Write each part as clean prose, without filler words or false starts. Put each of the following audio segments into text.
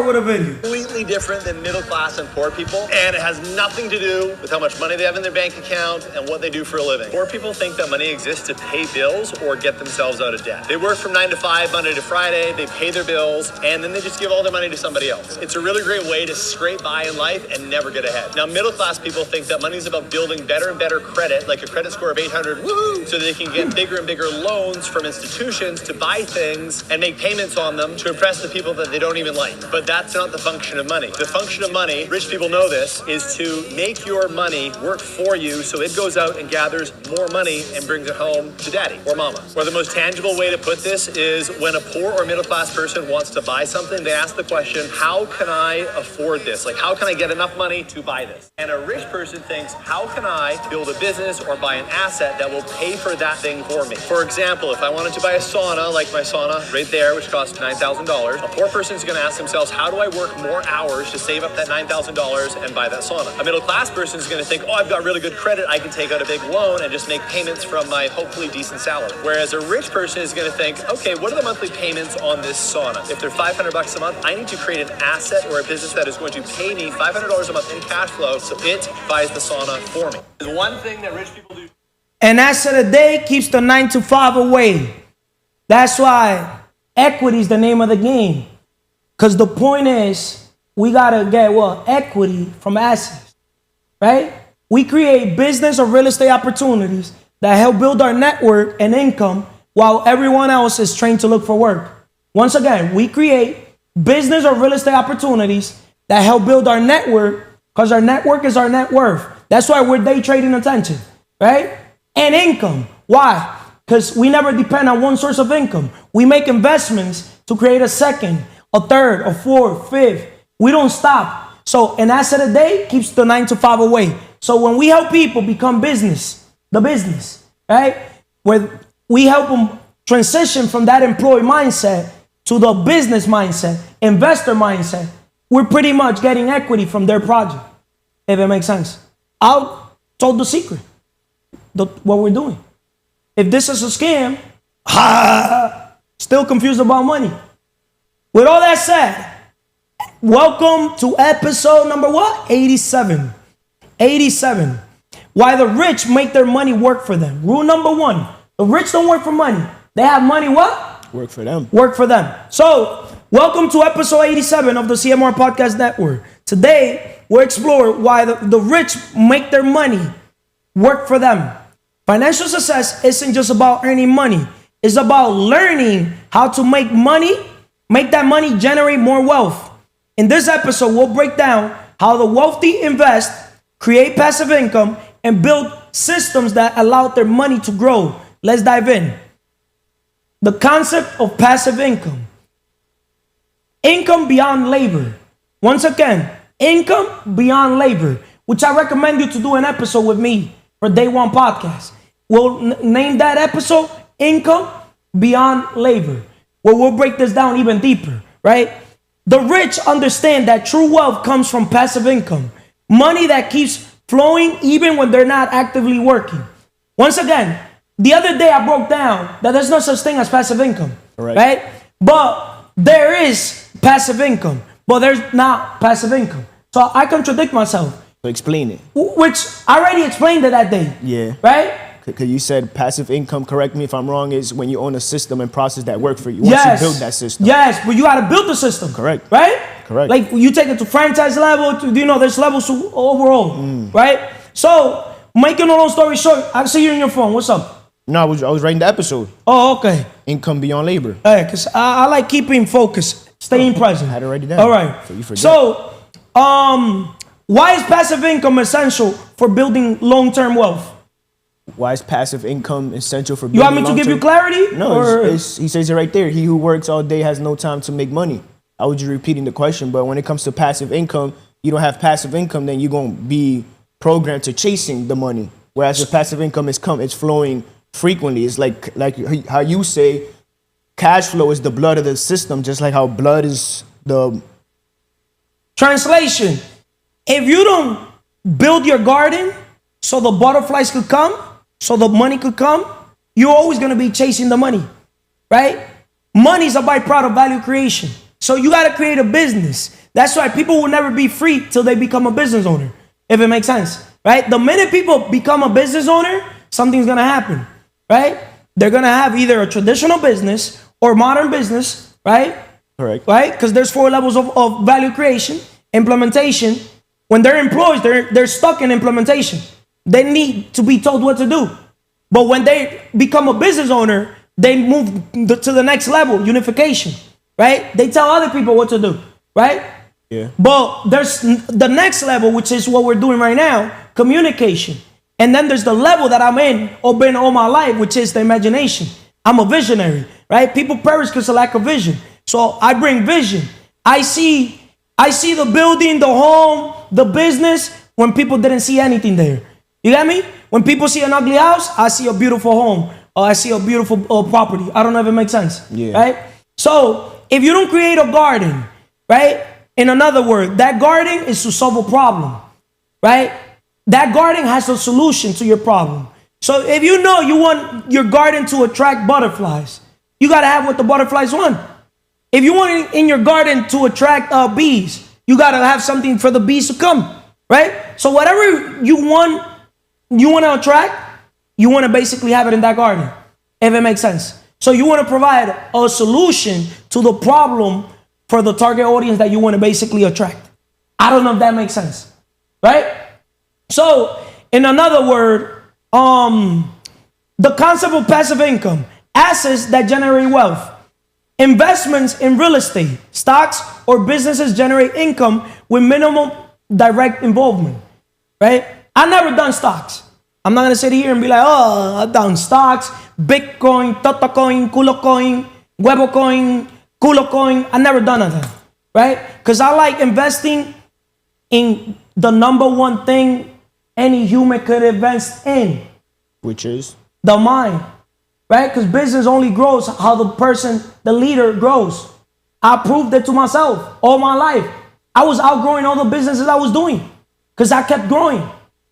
with a video. Completely different than middle class and poor people, and it has nothing to do with how much money they have in their bank account and what they do for a living. Poor people think that money exists to pay bills or get themselves out of debt. They work from 9 to 5, Monday to Friday, they pay their bills, and then they just give all their money to somebody else. It's a really great way to scrape by in life and never get ahead. Now, middle class people think that money is about building better and better credit, like a credit score of 800, woohoo, so they can get bigger and bigger loans from institutions to buy things and make payments on them to impress the people that they don't even like. But that's not the function of money. The function of money, rich people know this, is to make your money work for you so it goes out and gathers more money and brings it home to daddy or mama. Or the most tangible way to put this is when a poor or middle class person wants to buy something, they ask the question, how can I afford this? Like, how can I get enough money to buy this? And a rich person thinks, how can I build a business or buy an asset that will pay for that thing for me? For example, if I wanted to buy a sauna, like my sauna right there, which costs $9,000, a poor person is going to ask themselves, how do I work more hours to save up that $9,000 and buy that sauna? A middle class person is going to think, oh, I've got really good credit, I can take out a big loan and just make payments from my hopefully decent salary. Whereas a rich person is going to think, okay, what are the monthly payments on this sauna? If they're $500 a month, I need to create an asset or a business that is going to pay me $500 a month in cash flow so it buys the sauna for me. There's one thing that rich people do. An asset a day keeps the 9 to 5 away. That's why equity is the name of the game. Because the point is, we got to get, equity from assets, right? We create business or real estate opportunities that help build our network and income while everyone else is trained to look for work. Once again, we create business or real estate opportunities that help build our network because our network is our net worth. That's why we're day trading attention, right? And income. Why? Because we never depend on one source of income. We make investments to create a second, a third, a fourth, fifth. We don't stop. So an asset a day keeps the 9 to 5 away. So when we help people become the business, right? Where we help them transition from that employee mindset to the business mindset, investor mindset, we're pretty much getting equity from their project, if it makes sense. I'll told the secret, what we're doing. If this is a scam, still confused about money. With all that said, welcome to episode number 87. 87. Why the rich make their money work for them. Rule number 1, the rich don't work for money. They have money what? Work for them. Work for them. So, welcome to episode 87 of the CMR Podcast Network. Today, we'll explore why the rich make their money work for them. Financial success isn't just about earning money. It's about learning how to make money, make that money generate more wealth. In this episode, we'll break down how the wealthy invest, create passive income, and build systems that allow their money to grow. Let's dive in. The concept of passive income. Income beyond labor. Once again, income beyond labor, which I recommend you to do an episode with me for Day One Podcast. We'll name that episode Income Beyond Labor, where we'll break this down even deeper, right? The rich understand that true wealth comes from passive income, money that keeps flowing even when they're not actively working. Once again, the other day I broke down that there's no such thing as passive income, right? But there is passive income, but there's not passive income. So I contradict myself. So explain it. Which I already explained it that day. Yeah. Right? Because you said passive income, correct me if I'm wrong, is when you own a system and process that work for you. Once you build that system. Yes, but you got to build the system. Correct. Right? Correct. Like you take it to franchise level, there's levels to overall, right? So, making a long story short, I see you on your phone. What's up? No, I was writing the episode. Oh, okay. Income beyond labor. Hey, because I like keeping focus, staying present. I had to write it down. All right. So you forget. So, why is passive income essential for building long-term wealth? Why is passive income essential for building You want me to give you clarity? No, he says it right there. He who works all day has no time to make money. I was just repeating the question, but when it comes to passive income, you don't have passive income, then you're going to be programmed to chasing the money. Whereas if passive income it's flowing frequently. It's like how you say cash flow is the blood of the system, just like how blood is the... Translation, if you don't build your garden so the butterflies could come, so the money could come, you're always going to be chasing the money, right? Money is a byproduct of value creation. So you got to create a business. That's why people will never be free till they become a business owner, if it makes sense, right? The minute people become a business owner, something's going to happen, right? They're going to have either a traditional business or modern business, right? Correct. Right? Because there's 4 levels of value creation, implementation. When they're employees, they're stuck in implementation. They need to be told what to do. But when they become a business owner, they move to the next level, unification, right? They tell other people what to do, right? Yeah. But there's the next level, which is what we're doing right now, communication. And then there's the level that I'm in, or been all my life, which is the imagination. I'm a visionary, right? People perish because of lack of vision. So I bring vision. I see the building, the home, the business, when people didn't see anything there. You got me? When people see an ugly house, I see a beautiful home, or I see a beautiful property. I don't know if it makes sense. Yeah. Right? So if you don't create a garden, right? In another word, that garden is to solve a problem, right? That garden has a solution to your problem. So if you know you want your garden to attract butterflies, you got to have what the butterflies want. If you want in your garden to attract bees, you got to have something for the bees to come, right? So whatever you want to attract, you want to basically have it in that garden, if it makes sense. So you want to provide a solution to the problem for the target audience that you want to basically attract. I don't know if that makes sense, right? So in another word, the concept of passive income, assets that generate wealth. Investments in real estate, stocks, or businesses generate income with minimal direct involvement, right? I've never done stocks. I'm not going to sit here and be like, oh, I've done stocks, Bitcoin, Tota coin, Culo coin, Huevo coin, Culo coin. I've never done that, right? Because I like investing in the number one thing any human could invest in. Which is? The mind. Right? Because business only grows how the leader grows. I proved it to myself all my life. I was outgrowing all the businesses I was doing because I kept growing.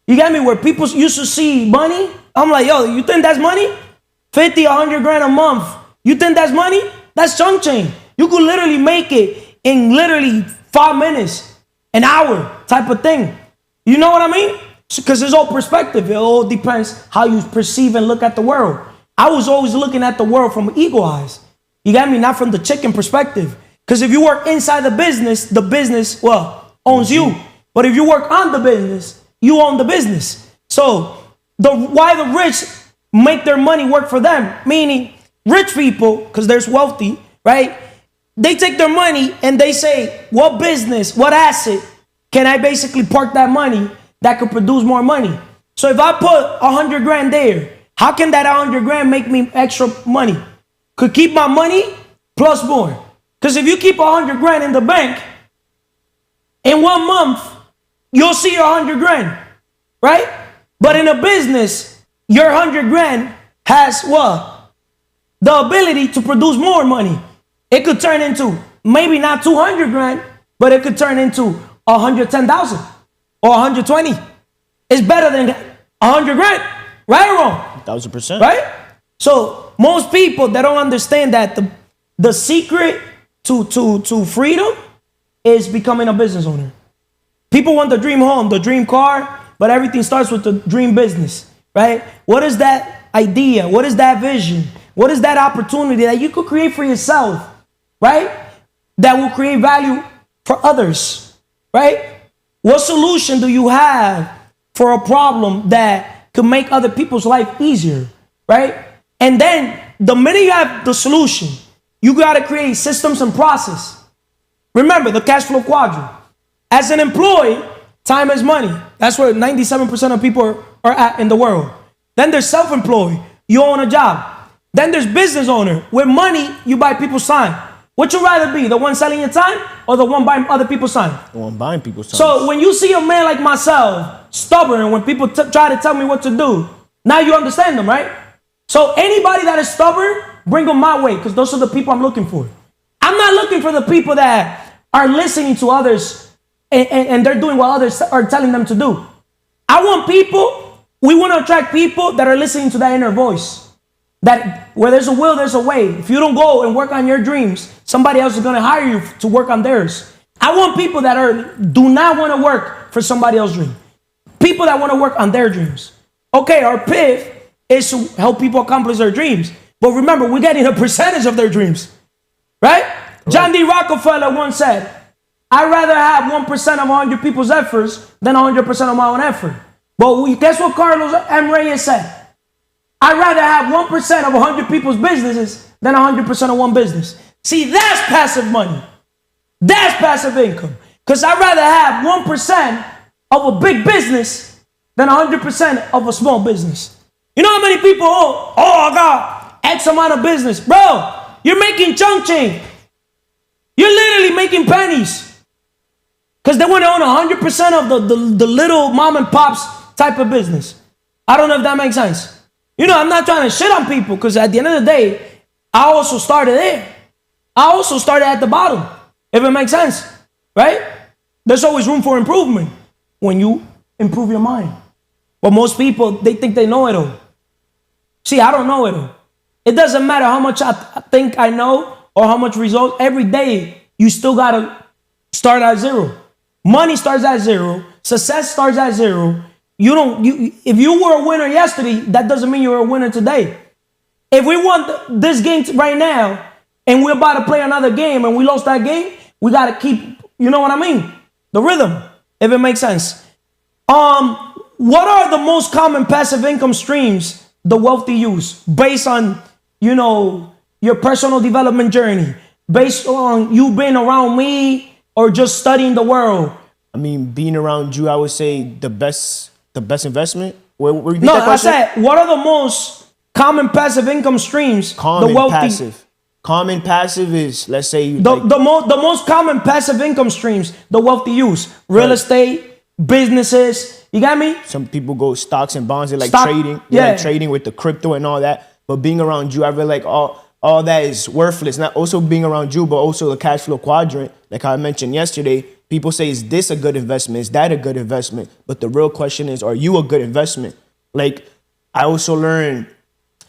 You get me? Where people used to see money, I'm like, yo, you think that's money? 50, 100 grand a month. You think that's money? That's chunk change. You could literally make it in literally 5 minutes, an hour type of thing. You know what I mean? Because it's all perspective. It all depends how you perceive and look at the world. I was always looking at the world from eagle eyes. You got me? Not from the chicken perspective. Because if you work inside the business, well, owns you. But if you work on the business, you own the business. So why the rich make their money work for them, meaning rich people, because there's wealthy, right? They take their money and they say, what business, what asset can I basically park that money that could produce more money? So if I put 100 grand there, how can that 100 grand make me extra money? Could keep my money plus more. Because if you keep 100 grand in the bank, in 1 month, you'll see your 100 grand, right? But in a business, your 100 grand has what? The ability to produce more money. It could turn into maybe not 200 grand, but it could turn into 110,000 or 120. It's better than 100 grand, right or wrong? 1000%. Right? So most people, they don't understand that the secret to freedom is becoming a business owner. People want the dream home, the dream car, but everything starts with the dream business, right? What is that idea? What is that vision? What is that opportunity that you could create for yourself, right? That will create value for others, right? What solution do you have for a problem that could make other people's life easier, right? And then the minute you have the solution, you got to create systems and process. Remember the cash flow quadrant. As an employee, time is money. That's where 97% of people are at in the world. Then there's self-employed. You own a job. Then there's business owner. With money, you buy people's time. Would you rather be the one selling your time or the one buying other people's time? The one buying people's time. So when you see a man like myself, stubborn, when people try to tell me what to do, now you understand them, right? So anybody that is stubborn, bring them my way, because those are the people I'm looking for. I'm not looking for the people that are listening to others and they're doing what others are telling them to do. We want to attract people that are listening to that inner voice. that where there's a will, there's a way. If you don't go and work on your dreams, somebody else is going to hire you to work on theirs. I want people that do not want to work for somebody else's dream. People that want to work on their dreams. Okay, our PIF is to help people accomplish their dreams. But remember, we're getting a percentage of their dreams. Right? John D. Rockefeller once said, I'd rather have 1% of 100 people's efforts than 100% of my own effort. But guess what Carlos M. Reyes said? I'd rather have 1% of 100 people's businesses than 100% of one business. See, that's passive money. That's passive income. Because I'd rather have 1% of a big business than 100% of a small business. You know how many people, I got X amount of business. Bro, you're making chunk change. You're literally making pennies. Because they want to own 100% of the little mom and pops type of business. I don't know if that makes sense. You know, I'm not trying to shit on people because at the end of the day, I also started there. I also started at the bottom, if it makes sense, right? There's always room for improvement when you improve your mind. But most people, they think they know it all. See, I don't know it all. It doesn't matter how much I think I know or how much results. Every day, you still got to start at zero. Money starts at zero. Success starts at zero. If you were a winner yesterday, that doesn't mean you're a winner today. If we won this game right now and we're about to play another game and we lost that game, we got to keep, you know what I mean? The rhythm, if it makes sense. What are the most common passive income streams the wealthy use based on, your personal development journey, based on you being around me or just studying the world? I mean, being around you, I would say the best investment. No, I said, what are the most common passive income streams the wealthy? Common passive is, let's say, the most common passive income streams the wealthy use: real estate, businesses. You got me? Some people go stocks and bonds. They like trading. They Yeah, like trading with the crypto and all that. But being around you, I feel like all that is worthless. Not also being around you, but also the cash flow quadrant. Like I mentioned yesterday, people say, is this a good investment? Is that a good investment? But the real question is, are you a good investment? Like, I also learned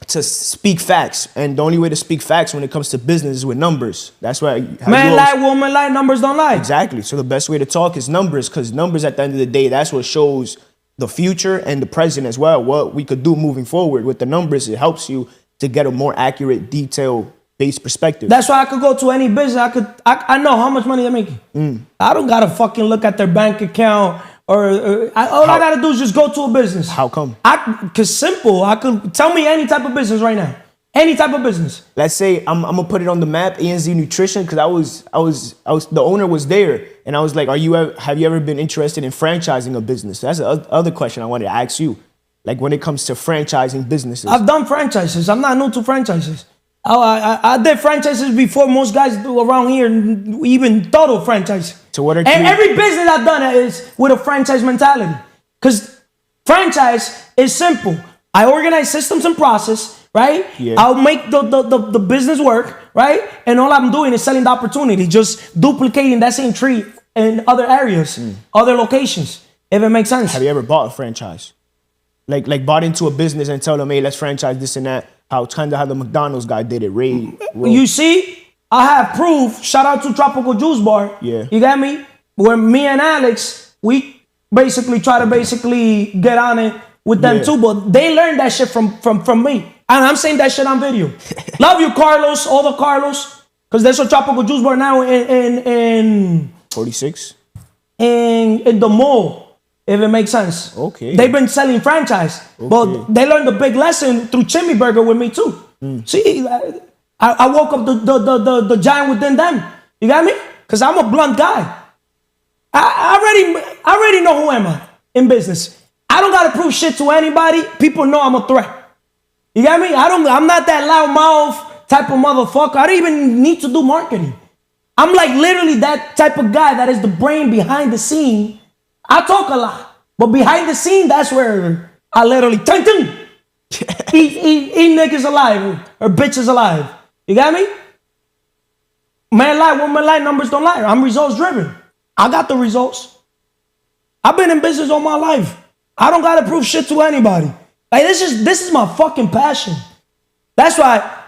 to speak facts. And the only way to speak facts when it comes to business is with numbers. That's why. Man lie, woman lie, numbers don't lie. Exactly. So the best way to talk is numbers, because numbers at the end of the day, that's what shows the future and the present as well, what we could do moving forward. With the numbers, it helps you to get a more accurate, detail-based perspective. That's why I could go to any business. I know how much money they're making. I don't gotta fucking look at their bank account all I gotta do is just go to a business. How come? Cause simple. I could tell me any type of business right now. Any type of business. Let's say I'm gonna put it on the map, ANZ Nutrition, because I was the owner was there, and I was like, have you ever been interested in franchising a business? That's the other question I wanted to ask you. Like when it comes to franchising businesses. I've done franchises. I'm not new to franchises. I did franchises before most guys do around here even thought of franchise. So what are and every business I've done is with a franchise mentality. Because franchise is simple. I organize systems and process, right? Yeah. I'll make the business work, right? And all I'm doing is selling the opportunity, just duplicating that same tree in other areas, other locations, if it makes sense. Have you ever bought a franchise? Like bought into a business and tell them, hey, let's franchise this and that. How the McDonald's guy did it, Ray. You see, I have proof. Shout out to Tropical Juice Bar. Yeah. You got me? Where me and Alex, we basically try to get on it with them too. But they learned that shit from me. And I'm saying that shit on video. Love you, Carlos, all the Carlos. Because there's a Tropical Juice Bar now in 46? In the mall. If it makes sense. Okay. They've been selling franchise. Okay. But they learned the big lesson through Chimney Burger with me too. See, I woke up the giant within them. You got me? Because I'm a blunt guy. I already know who am I in business. I don't got to prove shit to anybody. People know I'm a threat. You got me? I'm not that loud mouth type of motherfucker. I don't even need to do marketing. I'm like literally that type of guy that is the brain behind the scene. I talk a lot, but behind the scene, that's where I literally eat niggas alive or bitches alive. You got me? Man lie, woman lie, numbers don't lie. I'm results driven. I got the results. I've been in business all my life. I don't gotta prove shit to anybody. Like this is my fucking passion. That's why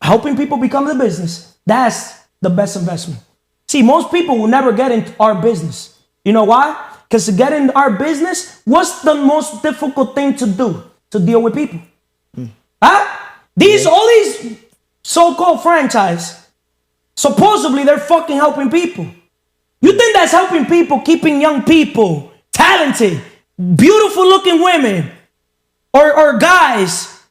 helping people become the business, that's the best investment. See, most people will never get into our business. You know why? Because to get in our business, what's the most difficult thing to do? To deal with people. Huh? All these so-called franchise, supposedly they're fucking helping people. You think that's helping people, keeping young people, talented, beautiful looking women, or guys,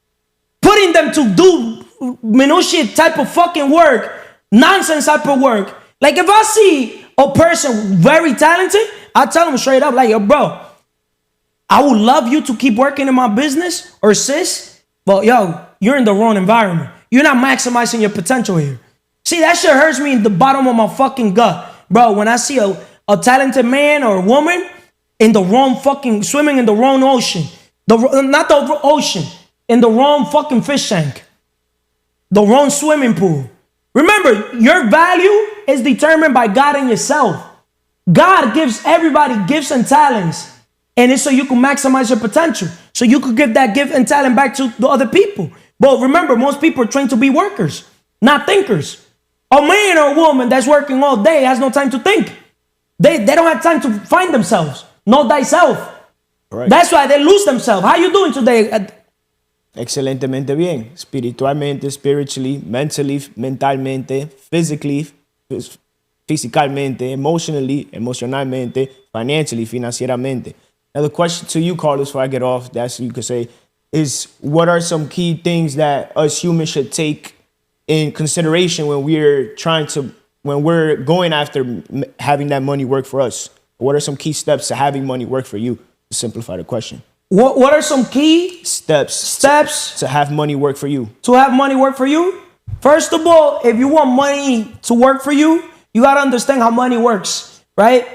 putting them to do minutiae type of fucking work, nonsense type of work. Like if I see a person very talented, I tell them straight up, like, yo, bro, I would love you to keep working in my business, or sis, but yo, you're in the wrong environment. You're not maximizing your potential here. See, that shit hurts me in the bottom of my fucking gut. Bro, when I see a talented man or woman in the wrong fucking, swimming in the wrong ocean, not the ocean, in the wrong fucking fish tank, the wrong swimming pool. Remember, your value is determined by God and yourself. God gives everybody gifts and talents, and it's so you can maximize your potential, so you could give that gift and talent back to the other people. But remember, most people are trained to be workers, not thinkers. A man or a woman that's working all day has no time to think. They don't have time to find themselves. Know thyself. Right. That's why they lose themselves. How you doing today? Excelentemente bien. Espiritualmente, spiritually, mentally, mentalmente, physically, fisicalmente, emotionally, emocionalmente, financially, financieramente. Now the question to you, Carlos, before I get off, that's you could say, is what are some key things that us humans should take in consideration when we're going after having that money work for us? What are some key steps to having money work for you? To simplify the question. What are some key steps to have money work for you? To have money work for you? First of all, if you want money to work for you, you got to understand how money works, right?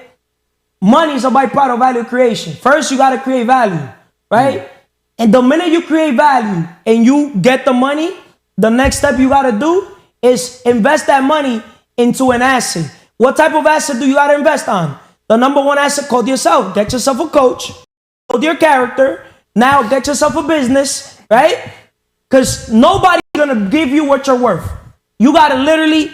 Money is a byproduct of value creation. First, you got to create value, right? And the minute you create value and you get the money, the next step you got to do is invest that money into an asset. What type of asset do you got to invest on? The number one asset called yourself. Get yourself a coach. Build your character. Now get yourself a business, right? Because nobody's going to give you what you're worth. You got to literally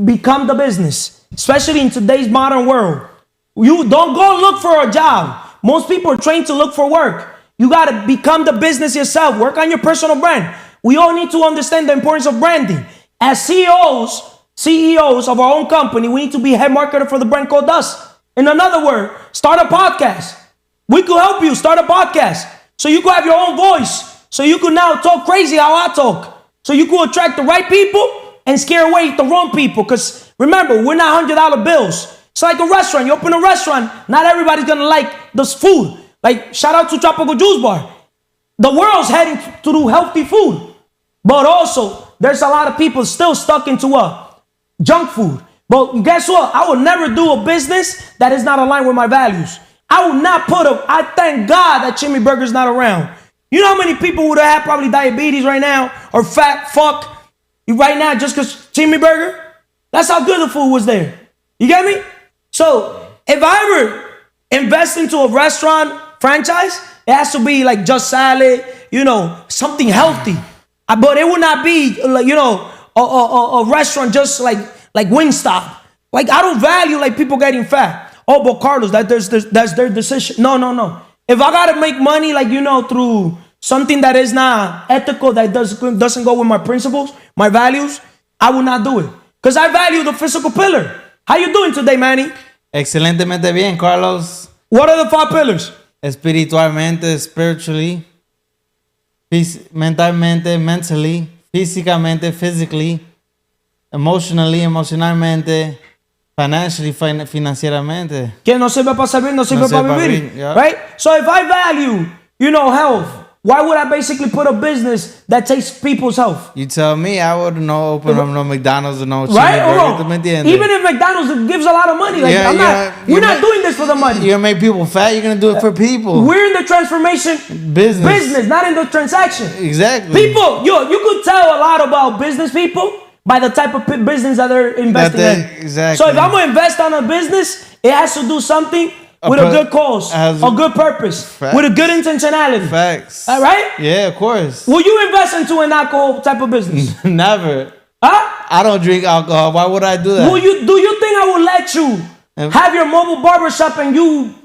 become the business, especially in today's modern world. You don't go look for a job. Most people are trained to look for work. You got to become the business yourself. Work on your personal brand. We all need to understand the importance of branding. As CEOs of our own company, we need to be head marketer for the brand called us. In another word, start a podcast. We could help you start a podcast so you could have your own voice. So you could now talk crazy how I talk. So you could attract the right people and scare away the wrong people. Because remember, we're not $100 bills. It's like a restaurant. You open a restaurant, not everybody's going to like this food. Like, shout out to Tropical Juice Bar. The world's heading to do healthy food. But also, there's a lot of people still stuck into junk food. But guess what? I would never do a business that is not aligned with my values. I would not I thank God that Jimmy Burger's not around. You know how many people would have probably diabetes right now or fat fuck right now just because Jimmy Burger? That's how good the food was there. You get me? So if I ever invest into a restaurant franchise, it has to be like just salad, something healthy. But it would not be like, a restaurant just like Wingstop. Like I don't value like people getting fat. Oh, but Carlos, that's their decision. No. If I gotta make money like through something that is not ethical, that doesn't go with my principles, my values, I will not do it. Because I value the physical pillar. How you doing today, Manny? Excelentemente bien, Carlos. What are the 5 pillars? Espiritualmente, spiritually, mentalmente, mentally, físicamente, physically, emotionally, emocionalmente, financially, financieramente. Que no sirve para servir, no sirve para vivir. Yeah. Right? So if I value, health, why would I basically put a business that takes people's health? You tell me, I would not open up no McDonald's or no right? Burger. Even if McDonald's gives a lot of money, like we're not doing this for the money. You're gonna make people fat. You're gonna do it for people. We're in the transformation business, not in the transaction. Exactly. People, you could tell a lot about business people by the type of business that they're investing in. Exactly. So if I'm gonna invest on a business, it has to do something with a good cause, has- a good purpose, Facts. with a good intentionality. Facts. All right? Yeah, of course. Will you invest into an alcohol type of business? Never. Huh? I don't drink alcohol. Why would I do that? Do you think I will let you have your mobile barbershop and you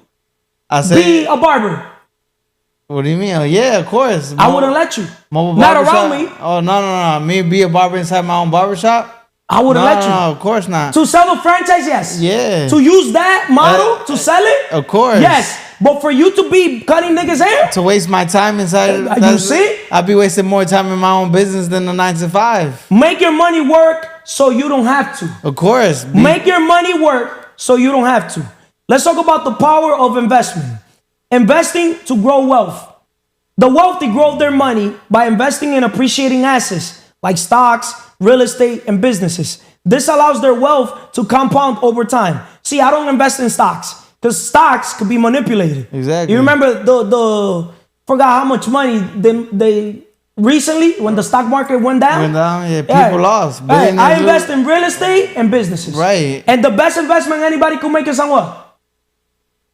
I be say, a barber? what do you mean? Oh, yeah, of course. I wouldn't let you. Mobile Not barbershop? around me. Oh, no. Me be a barber inside my own barbershop? I wouldn't let you. No, of course not. To sell the franchise, yes. Yeah. To use that model to sell it, Of course. yes. But for you to be cutting niggas' hair, To waste my time inside. You see? I'd be wasting more time in my own business than the 9 to 5. make your money work so you don't have to. Of course. Make your money work so you don't have to. Let's talk about the power of investment. Investing to grow wealth. The wealthy grow their money by investing in appreciating assets like stocks, real estate, and businesses. This allows their wealth to compound over time. See, I don't invest in stocks because stocks could be manipulated. Exactly. You remember forgot how much money they recently when the stock market went down? Went down, yeah, people lost. Right. I Billionaires invest lose. in real estate and businesses. Right. And the best investment anybody could make is on what?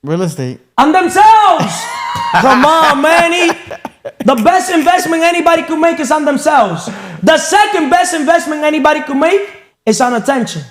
Real estate. On themselves. Come on, Manny. The best investment anybody could make is on themselves. The second best investment anybody could make is on attention.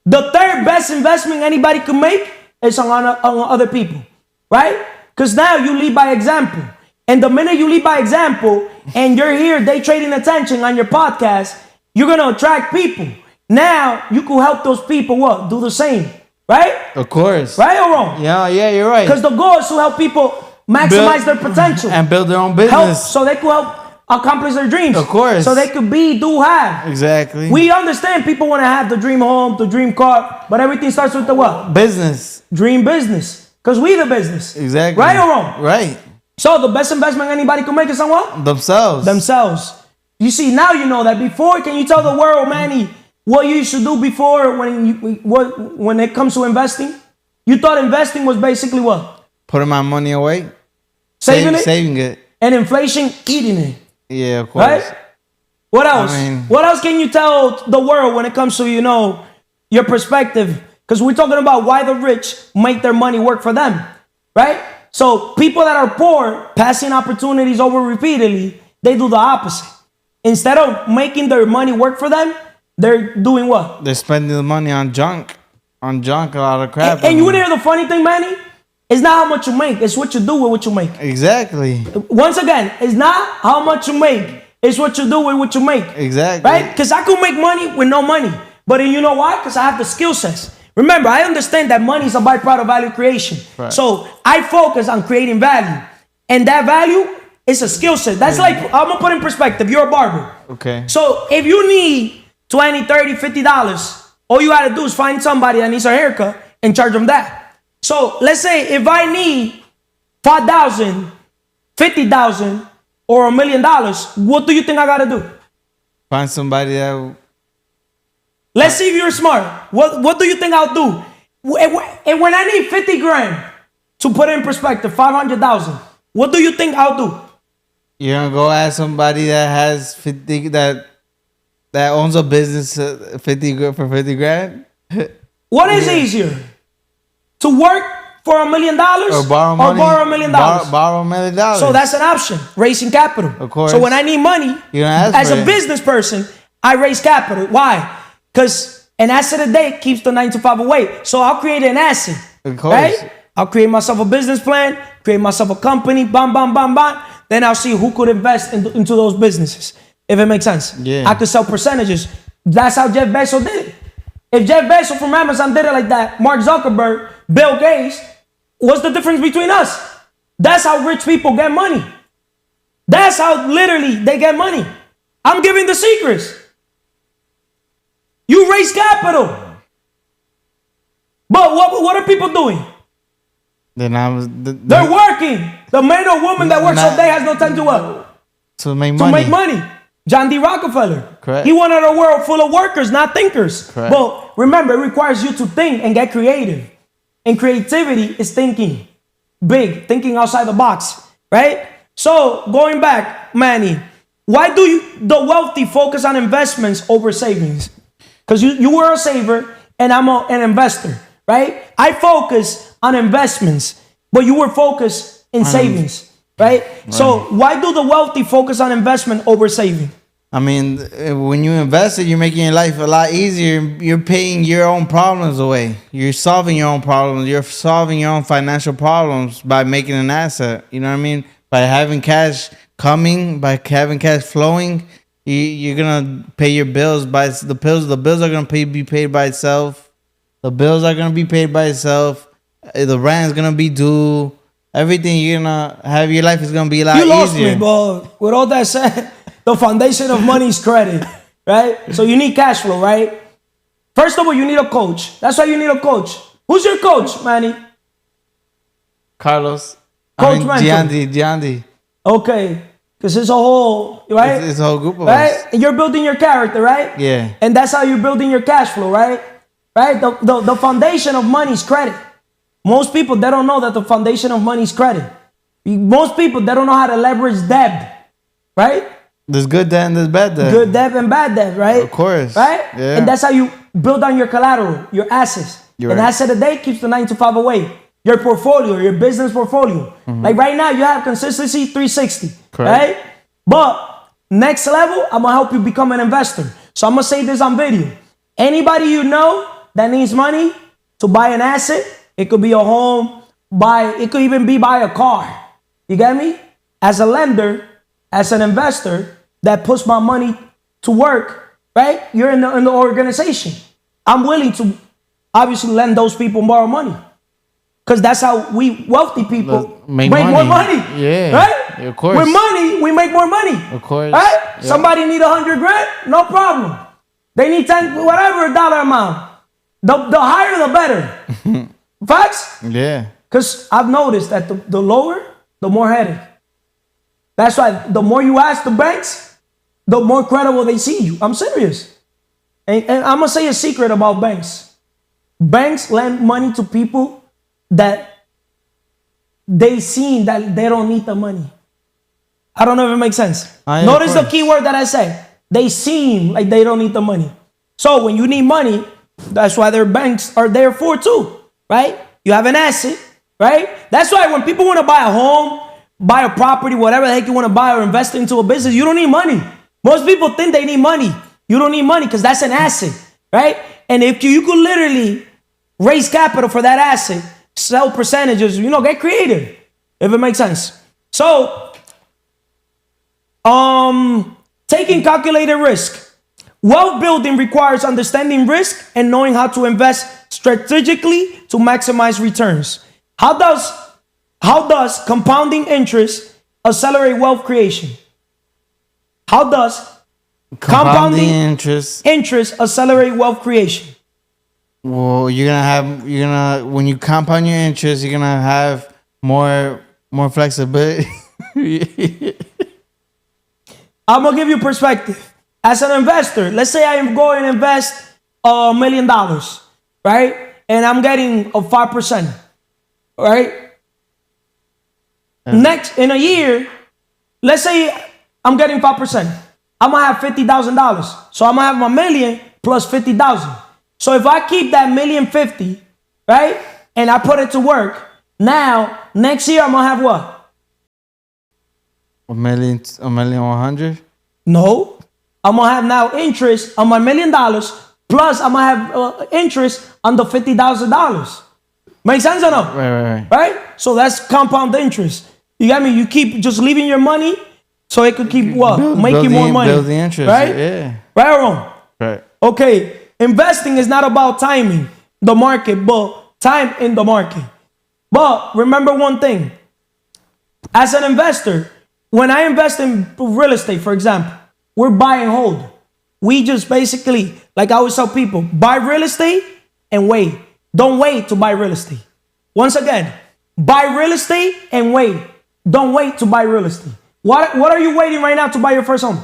The third best investment anybody could make is on other people, right? Because now you lead by example. And the minute you lead by example and you're here day trading attention on your podcast, you're going to attract people. Now you could help those people what? Do the same, right? Of course. Right or wrong? Yeah, you're right. Because the goal is to help people maximize their potential. And build their own Help business. so they could help accomplish their dreams. Of course. So they could do, have. Exactly. We understand people want to have the dream home, the dream car, but everything starts with the what? Business. Dream business. Because we the business. Exactly. Right or wrong? Right. So the best investment anybody can make is on what? Themselves. Themselves. You see, now you know that. Before, can you tell the world, Manny, what you should do before when it comes to investing? You thought investing was basically what? Putting my money away. Saving it? Saving it. And inflation eating it. Yeah, of course. Right? What else? What else can you tell the world when it comes to, your perspective? Because we're talking about why the rich make their money work for them, right? So people that are poor, passing opportunities over repeatedly, they do the opposite. Instead of making their money work for them, they're doing what? They're spending the money on junk. On junk, a lot of crap. And you want to hear the funny thing, Manny? It's not how much you make. It's what you do with what you make. Exactly. Once again, it's not how much you make. It's what you do with what you make. Exactly. Right? Because I could make money with no money. But you know why? Because I have the skill sets. Remember, I understand that money is a byproduct of value creation. Right. So I focus on creating value. And that value is a skill set. That's like, I'm going to put in perspective. You're a barber. Okay. So if you need $20, $30, $50, all you got to do is find somebody that needs a haircut and charge them that. So let's say if I need $5,000, $50,000, or $1 million, what do you think I got to do? Find somebody that... Let's see if you're smart. What do you think I'll do? And when I need 50 grand, to put it in perspective, 500,000, what do you think I'll do? You're going to go ask somebody that has 50... That owns a business 50 for 50 grand? What is easier? To work for $1 million Or borrow money? Borrow $1 million? Borrow $1 million. So that's an option, raising capital. Of course. So when I need money, You're gonna ask as for a it. business person, I raise capital. Why? Because an asset a day keeps the 9 to 5 away. So I'll create an asset. Of course. Right? I'll create myself a business plan, create myself a company, bam, bam, bam, bam. Then I'll see who could invest into those businesses, if it makes sense. Yeah. I could sell percentages. That's how Jeff Bezos did it. If Jeff Bezos from Amazon did it like that, Mark Zuckerberg, Bill Gates, what's the difference between us? That's how rich people get money. That's how literally they get money. I'm giving the secrets. You raise capital. But what are people doing? They're working. The man or woman that works all day has no time to what? To make To money. make money. John D. Rockefeller. Correct. He wanted a world full of workers, not thinkers. Correct. But remember, it requires you to think and get creative. And creativity is thinking big, thinking outside the box, right? So going back, Manny, why do the wealthy focus on investments over savings? Because you were a saver and I'm an investor, right? I focus on investments, but you were focused in savings, right? So why do the wealthy focus on investment over saving? I mean, when you invest it, you're making your life a lot easier. You're paying your own problems away. You're solving your own problems. You're solving your own financial problems by making an asset. You know what I mean? By having cash coming, by having cash flowing, you're gonna pay your bills by the bills. The bills are gonna be paid by itself. The bills are gonna be paid by itself. The rent is gonna be due. Everything you're gonna have, your life is gonna be a lot You lost easier. me, but with all that said, the foundation of money is credit, right? So you need cash flow, right? First of all, you need a coach. That's why you need a coach. Who's your coach, Manny? Carlos, Coach mentor. Giandy. Okay, because it's a whole, right? It's a whole group of right? us. And you're building your character, right? Yeah. And that's how you're building your cash flow, right? Right? The foundation of money is credit. Most people, they don't know that the foundation of money is credit. Most people, they don't know how to leverage debt, right? There's good debt and there's bad debt. Good debt and bad debt, right? Of course. Right? Yeah. And that's how you build on your collateral, your assets. You're An right. asset a day keeps the 9 to 5 away. Your portfolio, your business portfolio. Like right now, you have consistency 360, Correct. right? But next level, I'm gonna help you become an investor. So I'm gonna say this on video. Anybody you know that needs money to buy an asset, it could be a home, it could even be buy a car. You get me? As a lender, as an investor that puts my money to work, right? You're in the organization. I'm willing to obviously lend those people and borrow money. Because that's how we wealthy people Make more money. money. Yeah, Right? of course. With money, we make more money. Of course. Right? Yeah. Somebody need 100 grand? No problem. They need 10, whatever dollar amount. The higher, the better. Facts? Yeah. Because I've noticed that the lower, the more headache. That's why the more you ask the banks, the more credible they see you. I'm serious. And I'm going to say a secret about banks. Banks lend money to people that they seen that they don't need the money. I don't know if it makes sense. Yeah, Notice of the course. key word that I said. They seem like they don't need the money. So when you need money, that's why their banks are there for too, right? You have an asset, right? That's why when people want to buy a home, buy a property, whatever the heck you want to buy or invest into a business, you don't need money. Most people think they need money. You don't need money because that's an asset, right? And if you could literally raise capital for that asset, sell percentages, get creative, if it makes sense. So, taking calculated risk. Wealth building requires understanding risk and knowing how to invest strategically to maximize returns. How does compounding interest accelerate wealth creation? How does compounding interest accelerate wealth creation? Well, when you compound your interest, you're gonna have more flexibility. I'm gonna give you perspective. As an investor, let's say I am going to invest $1 million, right? And I'm getting a 5%, right? Next, in a year, let's say I'm getting 5%. I'm gonna have $50,000. So I'm gonna have my million plus 50,000. So if I keep that $1,050,000, right? And I put it to work, now next year I'm gonna have what? $1,100,000. No. I'm gonna have now interest on my $1 million plus I'm gonna have interest on the $50,000. Make sense or no? Right. So that's compound interest. You got me? You keep just leaving your money so it could keep what? Making more money. Build the interest. Right? Yeah. Right or wrong? Right. Okay. Investing is not about timing the market, but time in the market. But remember one thing. As an investor, when I invest in real estate, for example, we're buy and hold. We just basically, like I always tell people, buy real estate and wait. Don't wait to buy real estate. Once again, buy real estate and wait. Don't wait to buy real estate. What are you waiting right now to buy your first home?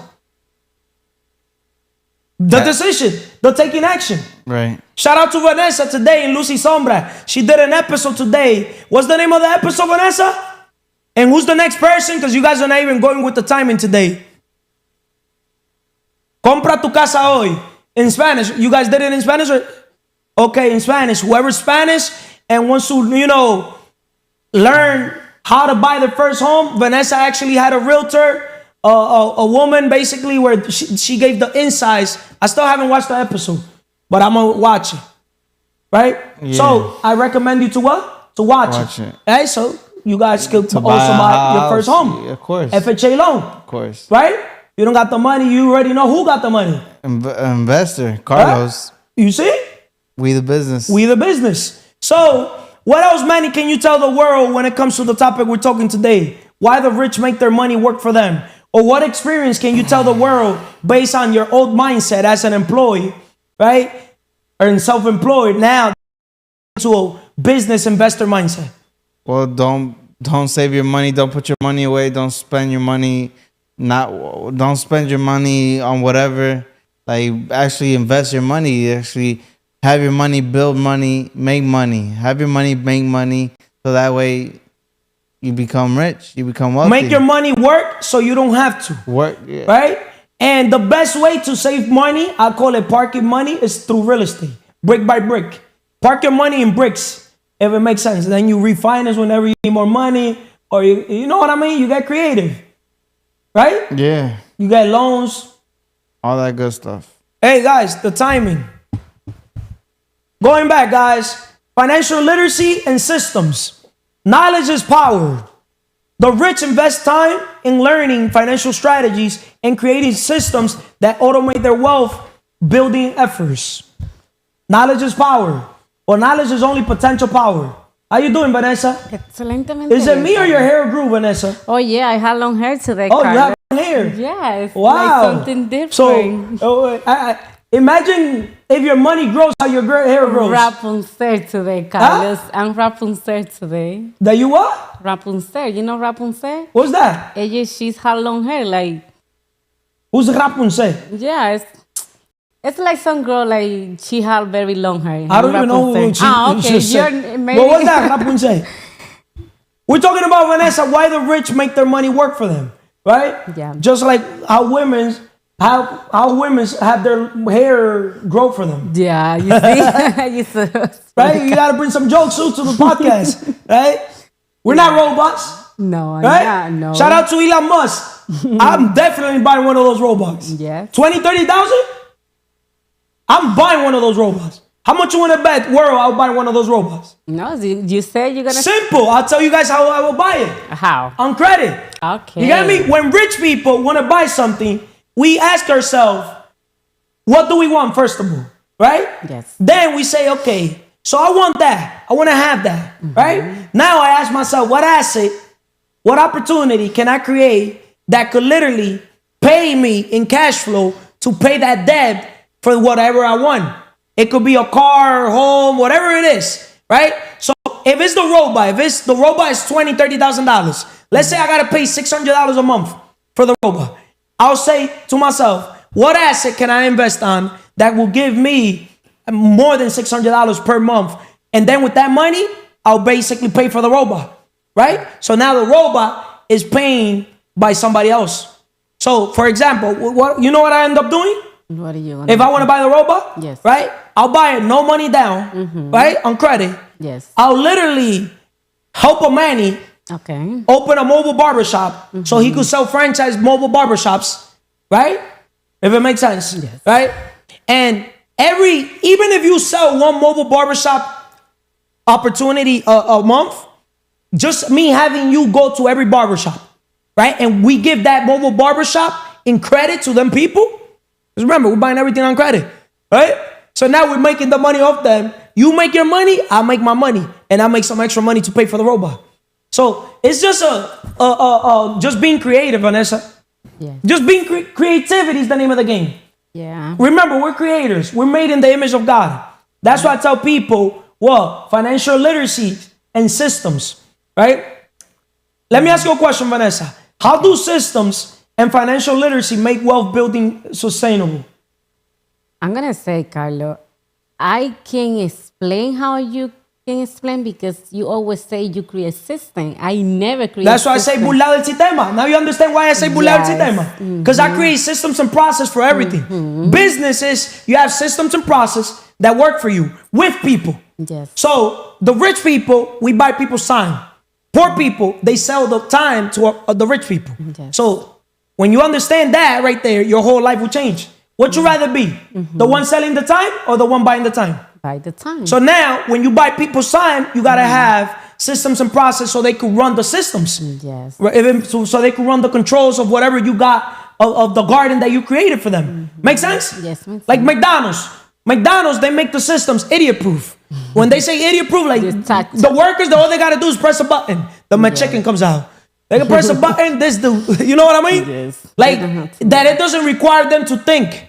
The decision, the taking action. Right. Shout out to Vanessa today in Lucy Sombra. She did an episode today. What's the name of the episode, Vanessa? And who's the next person? Because you guys are not even going with the timing today. Compra tu casa hoy. In Spanish. You guys did it in Spanish? Okay, in Spanish. Whoever's Spanish and wants to, learn how to buy the first home, Vanessa actually had a realtor, a woman basically, where she gave the insights. I still haven't watched the episode, but I'm gonna watch it. Right? Yeah. So I recommend you to what? To watch it. Right? So you guys could also buy your first home. Of course. FHA loan. Of course. Right? You don't got the money, you already know who got the money. Investor, Carlos. Right? You see? We the business. We the business. So what else, Manny, can you tell the world when it comes to the topic we're talking today? Why the rich make their money work for them? Or what experience can you tell the world based on your old mindset as an employee, right? Or self-employed, now to a business investor mindset? Well, don't save your money. Don't put your money away. Don't spend your money. Don't spend your money on whatever. Like, actually invest your money. Actually have your money, build money, make money. Have your money, make money, so that way you become rich. You become wealthy. Make your money work so you don't have to. Work, yeah. Right? And the best way to save money, I call it parking money, is through real estate, brick by brick. Park your money in bricks, if it makes sense. Then you refinance whenever you need more money, or you know what I mean? You get creative, right? Yeah. You get loans. All that good stuff. Hey guys, the timing. Going back, guys, financial literacy and systems. Knowledge is power. The rich invest time in learning financial strategies and creating systems that automate their wealth building efforts. Knowledge is power. Well, knowledge is only potential power. How you doing, Vanessa? Excelentemente. Is it me or your hair grew, Vanessa? Oh yeah, I had long hair today. Oh, Carlos. you have long hair? Yes. Wow. Like something different. So, imagine if your money grows, how your hair grows. Rapunzel today, Carlos. I'm Rapunzel today. That you what? Rapunzel. You know Rapunzel? What's that? She's had long hair. Like, Who's Rapunzel? yeah, it's like some girl, like, she had very long hair. I don't even know who she okay. is. Maybe. What was that, Rapunzel? We're talking about, Vanessa, why the rich make their money work for them, right? Yeah. Just like how women have their hair grow for them. Yeah, you see? Right? You got to bring some jokes too to the podcast, right? We're not robots, No, I'm right? not. No. Shout out to Elon Musk. I'm definitely buying one of those robots. Yes. 20, 30,000? I'm buying one of those robots. How much you want to bet world I'll buy one of those robots? No, you said you're going to... Simple. I'll tell you guys how I will buy it. How? On credit. Okay. You get me? When rich people want to buy something, we ask ourselves, what do we want first of all? Right? Yes. Then we say, okay, so I want that. I want to have that. Right? Now I ask myself, what asset, what opportunity can I create that could literally pay me in cash flow to pay that debt for whatever I want? It could be a car, home, whatever it is, right? So if it's the robot, is $20,000, $30,000. Let's say I gotta pay $600 a month for the robot. I'll say to myself, what asset can I invest on that will give me more than $600 per month? And then with that money, I'll basically pay for the robot, right? So now the robot is paying by somebody else. So for example, you know what I end up doing? What are you? If I want to buy the robot, yes, right? I'll buy it, no money down, right? On credit. Yes. I'll literally help a Manny open a mobile barbershop so he could sell franchise mobile barbershops, right? If it makes sense, yes, right? And even if you sell one mobile barbershop opportunity a month, just me having you go to every barbershop, right? And we give that mobile barbershop in credit to them people. Because remember, we're buying everything on credit, right? So now we're making the money off them. You make your money, I make my money, and I make some extra money to pay for the robot. So it's just just being creative, Vanessa. Yeah. Just being creativity is the name of the game. Yeah. Remember, we're creators. We're made in the image of God. That's why I tell people, financial literacy and systems, right? Let me ask you a question, Vanessa. How do systems and financial literacy make wealth building sustainable? I'm going to say, Carlo, I can explain how you can explain because you always say you create system. I never create That's why I say burlar del sistema. Now you understand why I say burlar del Yes. sistema. Because I create systems and process for everything. Businesses, you have systems and process that work for you with people. Yes. So the rich people, we buy people's time. Poor people, they sell the time to the rich people. Yes. So when you understand that right there, your whole life will change. What you rather be? The one selling the time or the one buying the time? By the time. So now when you buy people's time, you gotta have systems and process so they could run the systems. Yes. So they could run the controls of whatever you got of the garden that you created for them. Make sense? Yes, makes Like sense. McDonald's, they make the systems idiot-proof. When they say idiot-proof, like Just touch. the workers, all they gotta do is press a button. The chicken comes out. They can press a button. You know what I mean? Yes. Like They don't have to. that. It doesn't require them to think.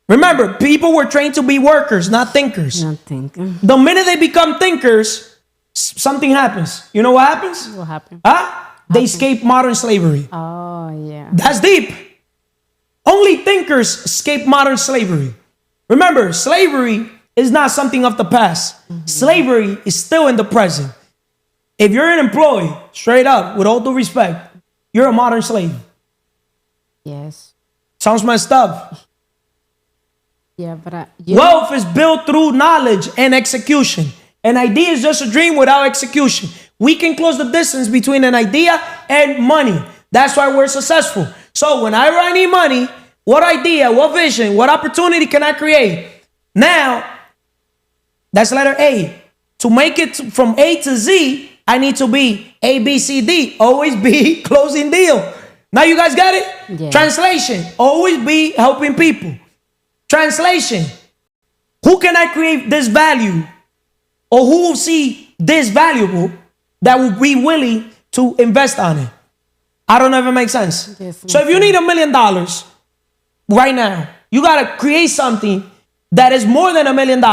Remember, people were trained to be workers, not thinkers. Nothing. The minute they become thinkers, something happens. You know what happens? What happened? Huh? They escape modern slavery. Oh, yeah. That's deep. Only thinkers escape modern slavery. Remember, slavery is not something of the past. Slavery is still in the present. If you're an employee, straight up, with all due respect, you're a modern slave. Yes. Sounds messed up. Yeah, but Wealth is built through knowledge and execution. An idea is just a dream without execution. We can close the distance between an idea and money. That's why we're successful. So whenever I need money, what idea, what vision, what opportunity can I create? Now, that's letter A. To make it from A to Z, I need to be A, B, C, D. Always be closing deal. Now you guys got it? Yeah. Translation, always be helping people. Translation, who can I create this value? Or who will see this valuable that will be willing to invest on it? I don't know if it makes sense. Yes, So if you need $1 million right now, you got to create something that is more than $1 million,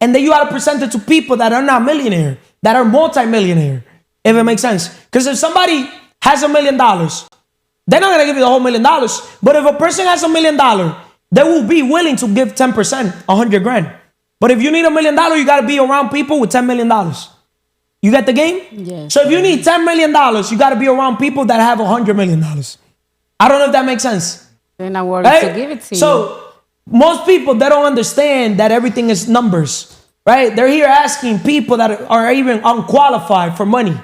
and then you got to present it to people that are not millionaire, that are multi-millionaire, if it makes sense. Because if somebody has $1 million, they're not going to give you the whole $1 million. But if a person has $1 million, they will be willing to give 10%, 100 grand. But if you need $1 million, you got to be around people with $10 million. You get the game? Yes. So if you need $10 million, you got to be around people that have $100 million. I don't know if that makes sense. they're not worried Right? to give it to you. So most people, they don't understand that everything is numbers, right? They're here asking people that are even unqualified for money.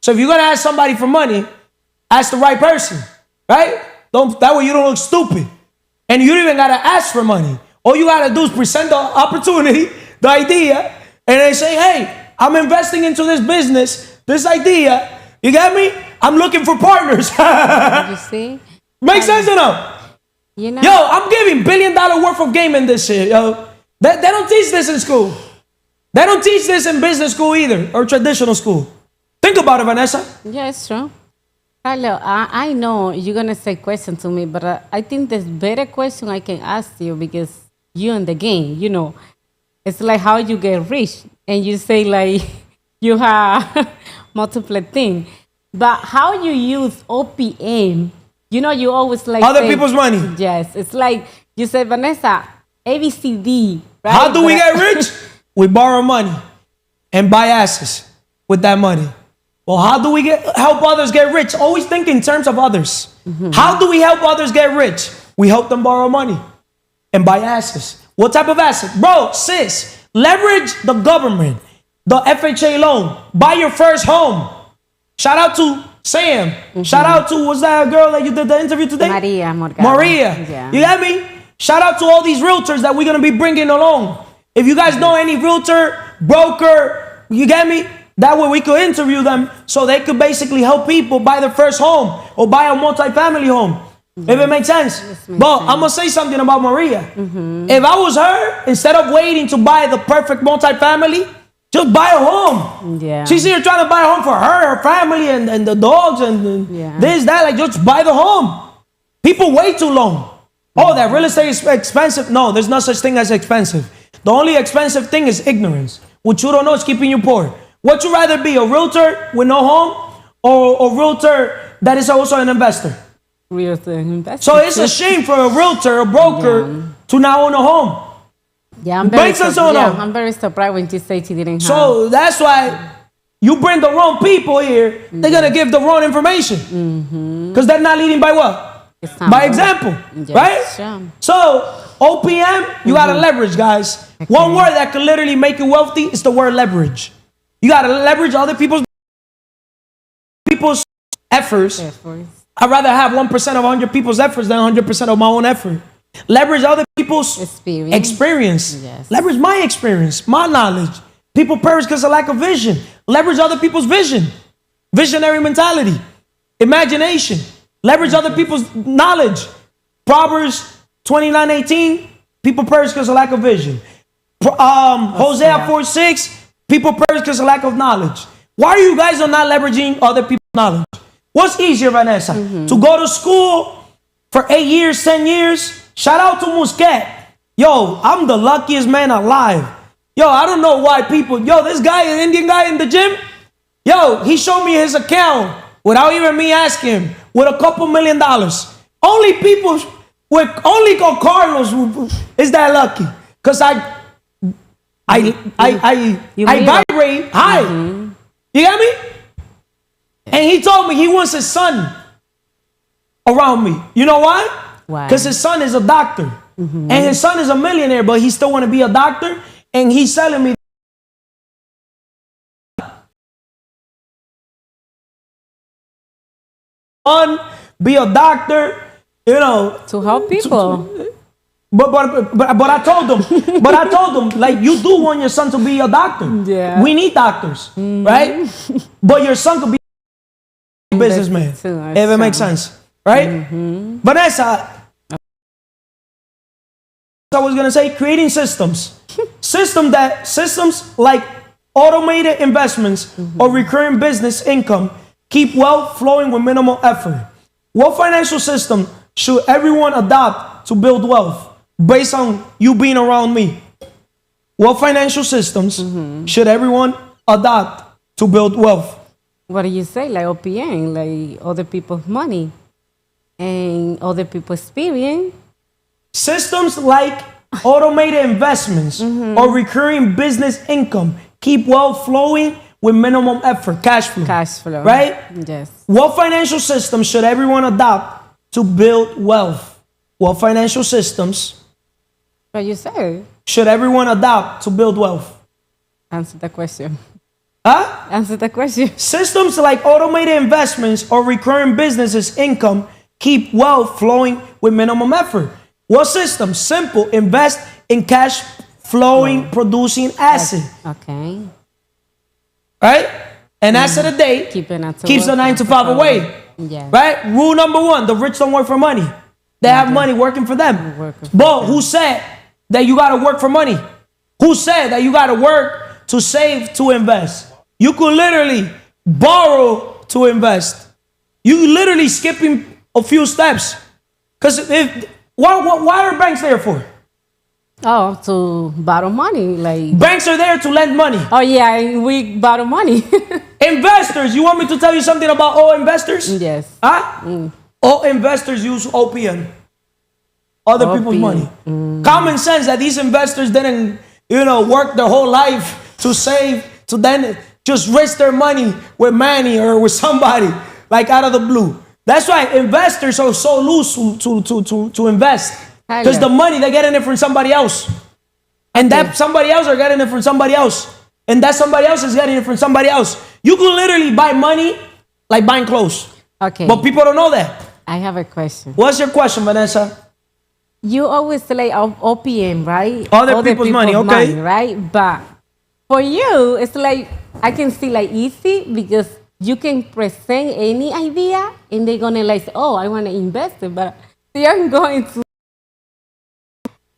So if you're going to ask somebody for money, ask the right person, right? That way you don't look stupid. And you don't even got to ask for money. All you got to do is present the opportunity, the idea, and they say, hey, I'm investing into this business, this idea. You got me? I'm looking for partners. You see? Make sense or no? You know? Yo, I'm giving $1 billion worth of game in this shit, yo. They don't teach this in school. They don't teach this in business school either, or traditional school. Think about it, Vanessa. Yeah, it's true. Carlo, I know you're going to say question to me, but I think there's better question I can ask you because you're in the game, you know. It's like how you get rich. And you say like you have multiple things. But how you use OPM, you know, you always like Other say- people's money. Yes, it's like you said, Vanessa, ABCD, right? How do we But- get rich? We borrow money and buy assets with that money. Well, how do we help others get rich? Always think in terms of others. How do we help others get rich? We help them borrow money and buy assets. What type of asset? Bro, sis, leverage the government, the FHA loan, buy your first home. Shout out to Sam. Shout out to, what's that girl that you did the interview today? Maria Morgado. Maria. Yeah. You got me? Shout out to all these realtors that we're going to be bringing along. If you guys know any realtor, broker, you get me? That way we could interview them so they could basically help people buy their first home or buy a multi-family home. If it makes sense. But I'm going to say something about Maria. If I was her, instead of waiting to buy the perfect multi-family, just buy a home. Yeah. She's here trying to buy a home for her family, and the dogs, and Yeah. this, that. Like, just buy the home. People wait too long. Oh, that real estate is expensive. No, there's no such thing as expensive. The only expensive thing is ignorance. What you don't know is keeping you poor. Would you rather be a realtor with no home or a realtor that is also an investor? Real thing. Investment. So it's a shame for a realtor, a broker, to not own a home. Yeah, I'm very, Makes sense or no? yeah, I'm very surprised when you say she didn't have. So that's why you bring the wrong people here, they're going to give the wrong information. Because they're not leading by what? By example, Yes, right? sure. So OPM, you gotta leverage, guys. One word that could literally make you wealthy is the word leverage. You gotta leverage other people's efforts. I'd rather have 1% of 100 people's efforts than 100% of my own effort. Leverage other people's experience. Yes. Leverage my experience, my knowledge. People perish because of lack of vision. Leverage other people's vision. Visionary mentality. Imagination. Leverage other people's knowledge. Proverbs 29:18. People perish because of lack of vision. Hosea 4:6. People perish because of lack of knowledge. Why are you guys not leveraging other people's knowledge? What's easier, Vanessa? To go to school for 8 years, 10 years? Shout out to Muscat. Yo, I'm the luckiest man alive. Yo, I don't know why people... Yo, this guy, an Indian guy in the gym, yo, he showed me his account without even me asking him, with a couple $1 million. Only people with... Only Carlos is that lucky. Because I vibrate high. You got me? And he told me he wants his son around me. You know why? Why? Because his son is a doctor. And his son is a millionaire, but he still want to be a doctor. And he's selling me. Be a doctor, you know. To help people. But I told them, like, you do want your son to be a doctor. Yeah. We need doctors, right? But your son could be a businessman, if it makes sense, right? Vanessa, I was gonna say creating systems like automated investments or recurring business income keep wealth flowing with minimal effort. What financial system should everyone adopt to build wealth? Based on you being around me, what financial systems should everyone adopt to build wealth? What do you say? Like OPM, like other people's money and other people's experience. Systems like automated investments or recurring business income keep wealth flowing with minimum effort, cash flow. Cash flow. Right? Yes. What financial system should everyone adopt to build wealth? What financial systems What you say? should everyone adopt to build wealth? Answer the question. Huh? Answer the question. Systems like automated investments or recurring businesses income keep wealth flowing with minimum effort. What system? Simple. Invest in cash flowing producing asset. Okay. Right? And asset a day keeps the 9 to 5 away. Yeah. Right? Rule number 1, the rich don't work for money. They have money working for them. But who said that you got to work for money? Who said that you got to work to save to invest? You could literally borrow to invest. You literally skipping a few steps. Because why are banks there for? Oh, to borrow money, like Banks are there to lend money. oh yeah, we borrow money. Investors, you want me to tell you something about all investors? Yes. Huh? All investors use OPM. Other people's money. Common sense that these investors didn't, work their whole life to save, to then just risk their money with Manny or with somebody, like out of the blue. That's why investors are so loose to invest. Because the money, they're getting it from somebody else. And that somebody else are getting it from somebody else. And that somebody else is getting it from somebody else. You can literally buy money like buying clothes. Okay. But people don't know that. I have a question. What's your question, Vanessa? You always say OPM, right? Other people's money, okay. Right? But for you, it's like, I can see like easy because you can present any idea and they're going to like say, oh, I want to invest it. But they are going to,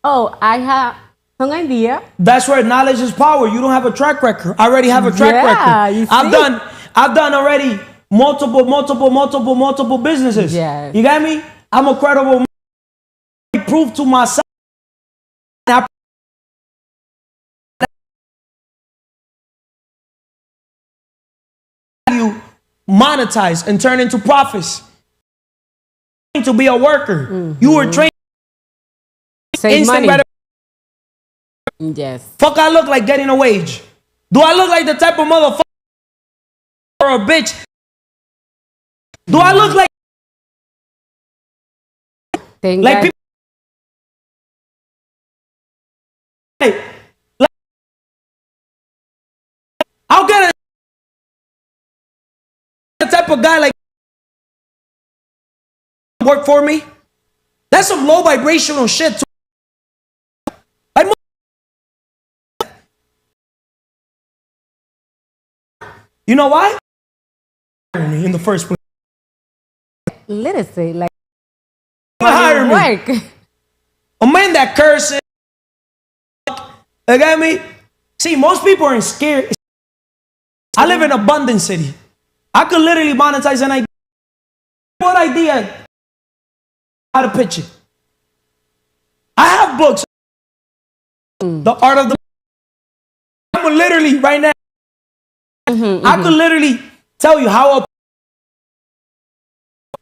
oh, I have some idea. That's where knowledge is power. You don't have a track record. I already have a track record. You see? I've done already multiple businesses. Yes. You got me? I'm a credible man. Prove to myself. You monetize and turn into profits. To be a worker. You were trained. Save money. Yes. Fuck, I look like getting a wage. Do I look like the type of motherfucker or a bitch? Do I look like Thank Like God. people, like, I'll get a type of guy like work for me. That's some low vibrational shit. You know why? In the first place, Literacy, like hire me. work. A man that curses. You get me? See, most people are scared. I live in abundant city. I could literally monetize an idea. What idea? How to pitch it. I have books. The art of the. I'm literally right now. I could literally tell you how.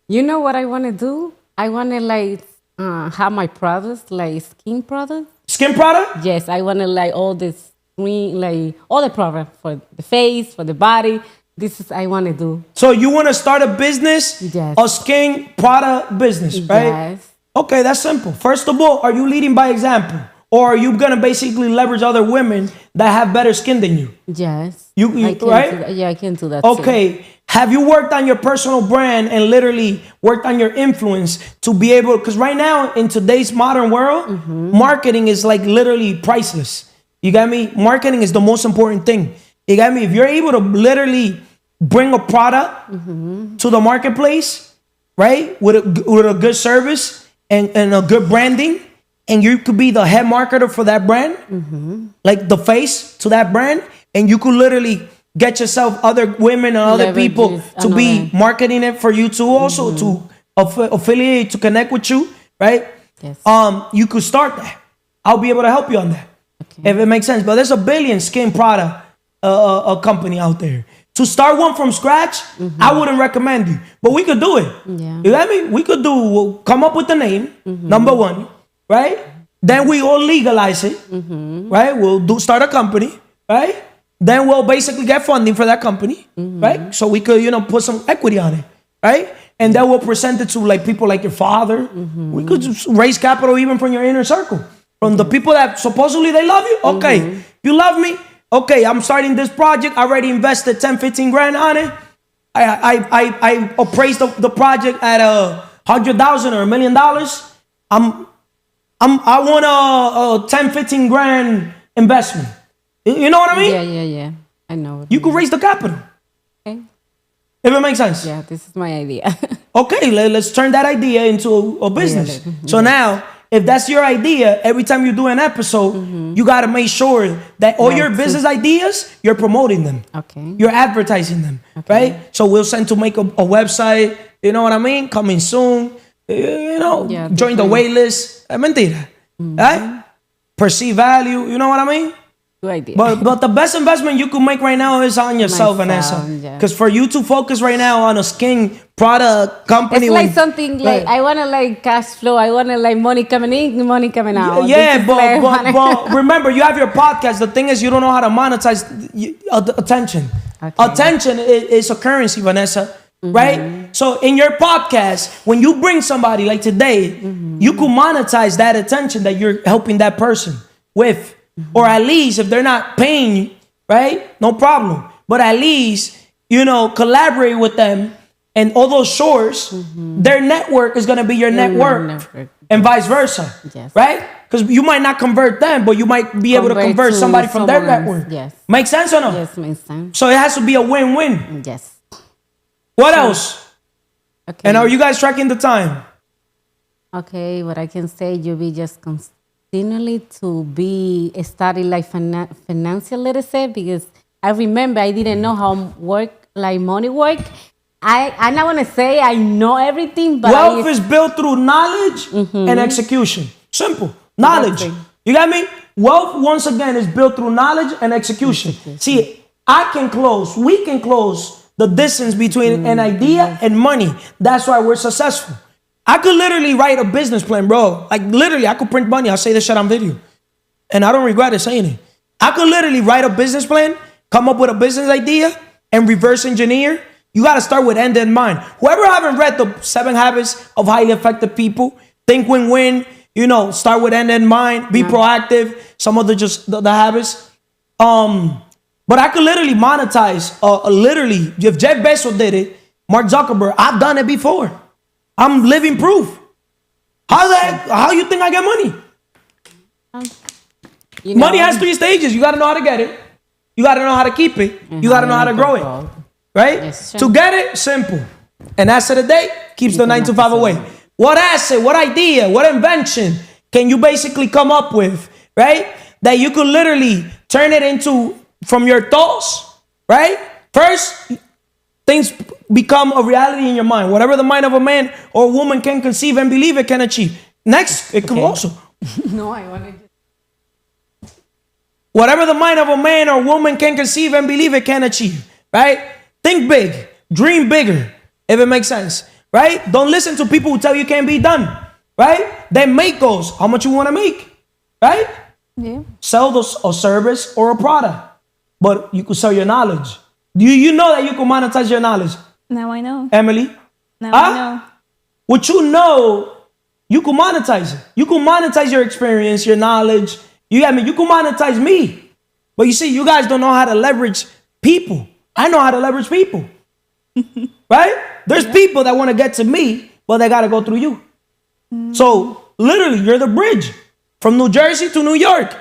You know what I want to do? I want to like have my products, like skin products. Skin product? Yes, I want to like all this green, like all the products for the face, for the body. This is I want to do. So you want to start a business, Yes. a skin product business, right? Yes. Okay, that's simple. First of all, are you leading by example? Or are you going to basically leverage other women that have better skin than you? Yes. You I can right? do that. Yeah, I can do that. Too. Okay. Have you worked on your personal brand and literally worked on your influence to be able, because right now in today's modern world, marketing is like literally priceless. You got me? Marketing is the most important thing. You got me? If you're able to literally bring a product to the marketplace, right? With a good service and a good branding, and you could be the head marketer for that brand, like the face to that brand, and you could literally get yourself other women and other people to be marketing it for you too, also to affiliate, to connect with you, right? Yes. You could start that. I'll be able to help you on that, if it makes sense. But there's a billion skin product a company out there. To start one from scratch, I wouldn't recommend you, but we could do it. Yeah. You get me? We could we'll come up with the name, number one, right? Then we all legalize it, right? We'll start a company, right? Then we'll basically get funding for that company, right? So we could, put some equity on it, right? And then we'll present it to like people like your father. We could just raise capital even from your inner circle, from the people that supposedly they love you. Okay, you love me. Okay, I'm starting this project. I already invested 10, 15 grand on it. I appraised the project at $100,000 or $1 million. I want a 10, 15 grand investment. You know what I mean? Yeah. I know. You could raise the capital. Okay. If it makes sense. Yeah, this is my idea. Okay, let's turn that idea into a business. So now, if that's your idea, every time you do an episode, you got to make sure that all your business ideas, you're promoting them. Okay. You're advertising them, right? So we'll send to make a website, you know what I mean? Coming soon, join the wait list. Mentira, right? Perceive value, you know what I mean? Good idea. But the best investment you could make right now is on yourself, Vanessa. Because for you to focus right now on a skin product company, it's like something like I want to like cash flow. I want to like money coming in, money coming out. Yeah, but remember, you have your podcast. The thing is, you don't know how to monetize attention. Okay. Attention is a currency, Vanessa. Right? So in your podcast, when you bring somebody like today, you could monetize that attention that you're helping that person with. Or at least if they're not paying you, right? No problem. But at least, collaborate with them and all those shores, their network is going to be your network and vice versa. Yes. Right? Because you might not convert them, but you might be able to convert somebody from their network. Yes. Make sense or no? Yes, makes sense. So it has to be a win-win. Yes. What else? Okay. And are you guys tracking the time? Okay, what I can say, you be just continually to be study like financial literacy, because I remember I didn't know how money work. I not want to say I know everything, but wealth is built through knowledge and execution. Simple. Knowledge. You got me? Wealth, once again, is built through knowledge and execution. See, we can close the distance between an idea and money. That's why we're successful. I could literally write a business plan, bro. Like literally, I could print money. I'll say this shit on video. And I don't regret it saying it. I could literally write a business plan, come up with a business idea, and reverse engineer. You got to start with end in mind. Whoever haven't read the 7 Habits of Highly Effective People, think win-win. You know, start with end in mind. Be proactive. Some of the habits. But I could literally monetize. Literally, if Jeff Bezos did it, Mark Zuckerberg, I've done it before. I'm living proof. How you think I get money? Money has 3 stages. You got to know how to get it. You got to know how to keep it. You got to know how to grow it. Right? Yes, to get it, simple. An asset a day keeps the 9 to 5 away. What asset, what idea, what invention can you basically come up with, right? That you could literally turn it into from your thoughts, right? First, things become a reality in your mind. Whatever the mind of a man or woman can conceive and believe, it can achieve. Next, it can also. No, I wanted to. Whatever the mind of a man or woman can conceive and believe, it can achieve, right? Think big, dream bigger, if it makes sense, right? Don't listen to people who tell you can't be done, right? Then make goals. How much you want to make, right? Yeah. Sell a service or a product, but you could sell your knowledge. Do you know that you can monetize your knowledge, Now I know. Emily? Now I know. What you know, you can monetize it. You can monetize your experience, your knowledge. You get me? You can monetize me. But you see, you guys don't know how to leverage people. I know how to leverage people. Right? There's people that want to get to me, but they got to go through you. So literally, you're the bridge from New Jersey to New York.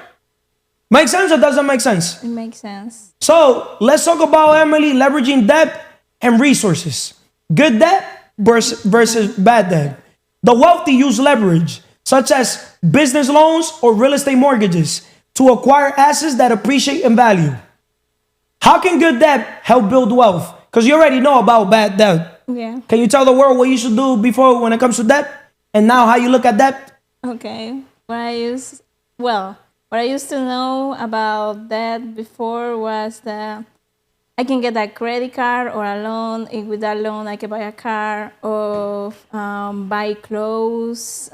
Make sense or doesn't make sense? It makes sense. So let's talk about, Emily, leveraging debt and resources. Good debt versus bad debt. The wealthy use leverage, such as business loans or real estate mortgages, to acquire assets that appreciate in value. How can good debt help build wealth? Because you already know about bad debt. Yeah. Can you tell the world what you should do before when it comes to debt? And now how you look at debt? Okay. What I used to know about that before was that I can get a credit card or a loan. And with that loan, I can buy a car or buy clothes,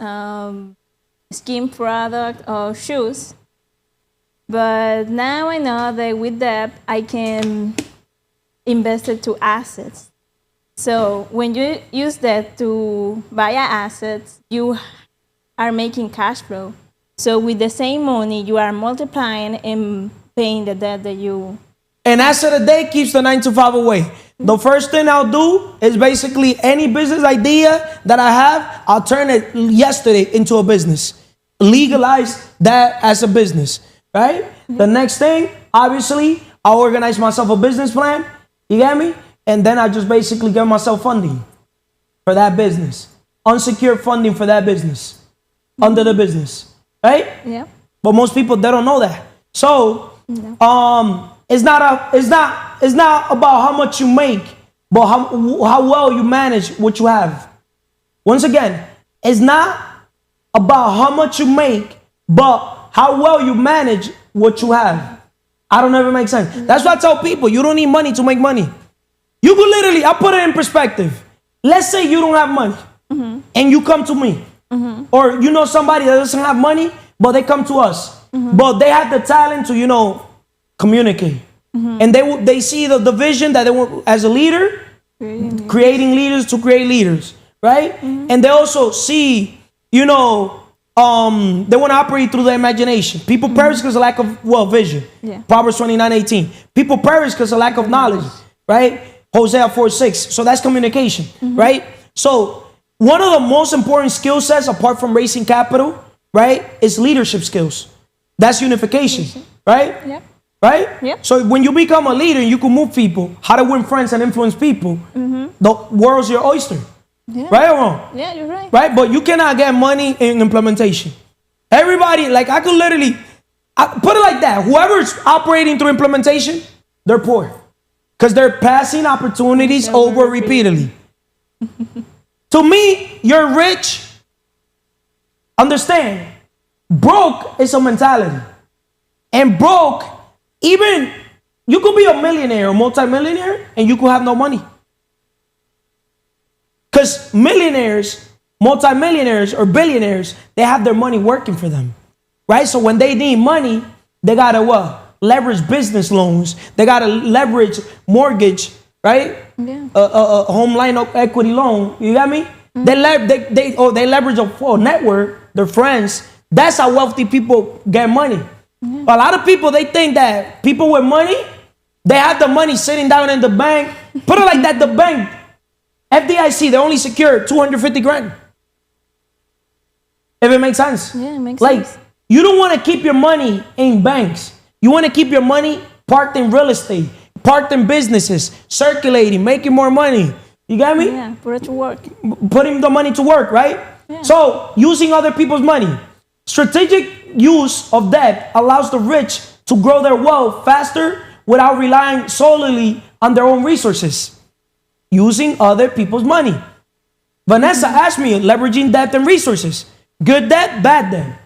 skin product, or shoes. But now I know that with that, I can invest it to assets. So when you use that to buy assets, you are making cash flow. So with the same money, you are multiplying and paying the debt that you... An asset a day keeps the 9 to 5 away. The first thing I'll do is basically any business idea that I have, I'll turn it yesterday into a business. Legalize that as a business, right? The next thing, obviously, I'll organize myself a business plan. You get me? And then I just basically get myself funding for that business. Unsecured funding for that business. Under the business. Right? Yeah. But most people, they don't know that. So, it's not about how much you make, but how well you manage what you have. Once again, it's not about how much you make, but how well you manage what you have. I don't know if it makes sense. That's why I tell people, you don't need money to make money. You could literally, I'll put it in perspective. Let's say you don't have money and you come to me. Or you know somebody that doesn't have money, but they come to us. But they have the talent to, communicate. And they see the vision that they want as a leader, creating leaders to create leaders, right? And they also see, they want to operate through their imagination. People perish because of lack of vision. Yeah. Proverbs 29:18. People perish because of lack of knowledge, right? Hosea 4:6. So that's communication, right? So one of the most important skill sets, apart from raising capital, right, is leadership skills. That's unification, right? Yep. Right? Yep. So when you become a leader, you can move people, how to win friends and influence people. The world's your oyster. Yeah. Right or wrong? Yeah, you're right. Right? But you cannot get money in implementation. Everybody, I could literally put it like that. Whoever's operating through implementation, they're poor. Because they're passing opportunities over repeatedly. To me, you're rich. Understand, broke is a mentality. And broke, even you could be a millionaire or multimillionaire and you could have no money. Because millionaires, multimillionaires, or billionaires, they have their money working for them. Right? So when they need money, they got to leverage business loans. They got to leverage mortgage, right? Yeah. A home line of equity loan. You got me? They leverage a network, their friends. That's how wealthy people get money. A lot of people, they think that people with money, they have the money sitting down in the bank. Put it like that, the bank, FDIC, they only secure 250 grand. If it makes sense. Yeah, it makes like, sense. you don't want to keep your money in banks. You want to keep your money parked in real estate, parked in businesses, circulating, making more money. You got me? Yeah, put it to work. Putting the money to work, right? Yeah. So, using other people's money. Strategic use of debt allows the rich to grow their wealth faster without relying solely on their own resources. Using other people's money. Vanessa asked me, leveraging debt and resources. Good debt, bad debt.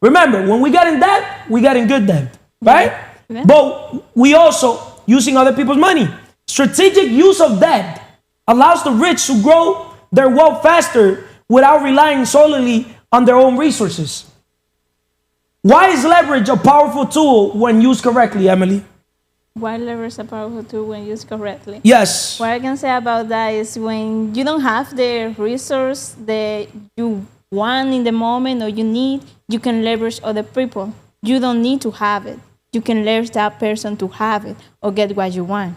Remember, when we got in debt, we got in good debt, right? Yeah. But we also using other people's money. Strategic use of debt allows the rich to grow their wealth faster without relying solely on their own resources. Why is leverage a powerful tool when used correctly, Emily? Why leverage is a powerful tool when used correctly? Yes. What I can say about that is when you don't have the resource that you want in the moment or you need, you can leverage other people. You don't need to have it. You can leverage that person to have it or get what you want.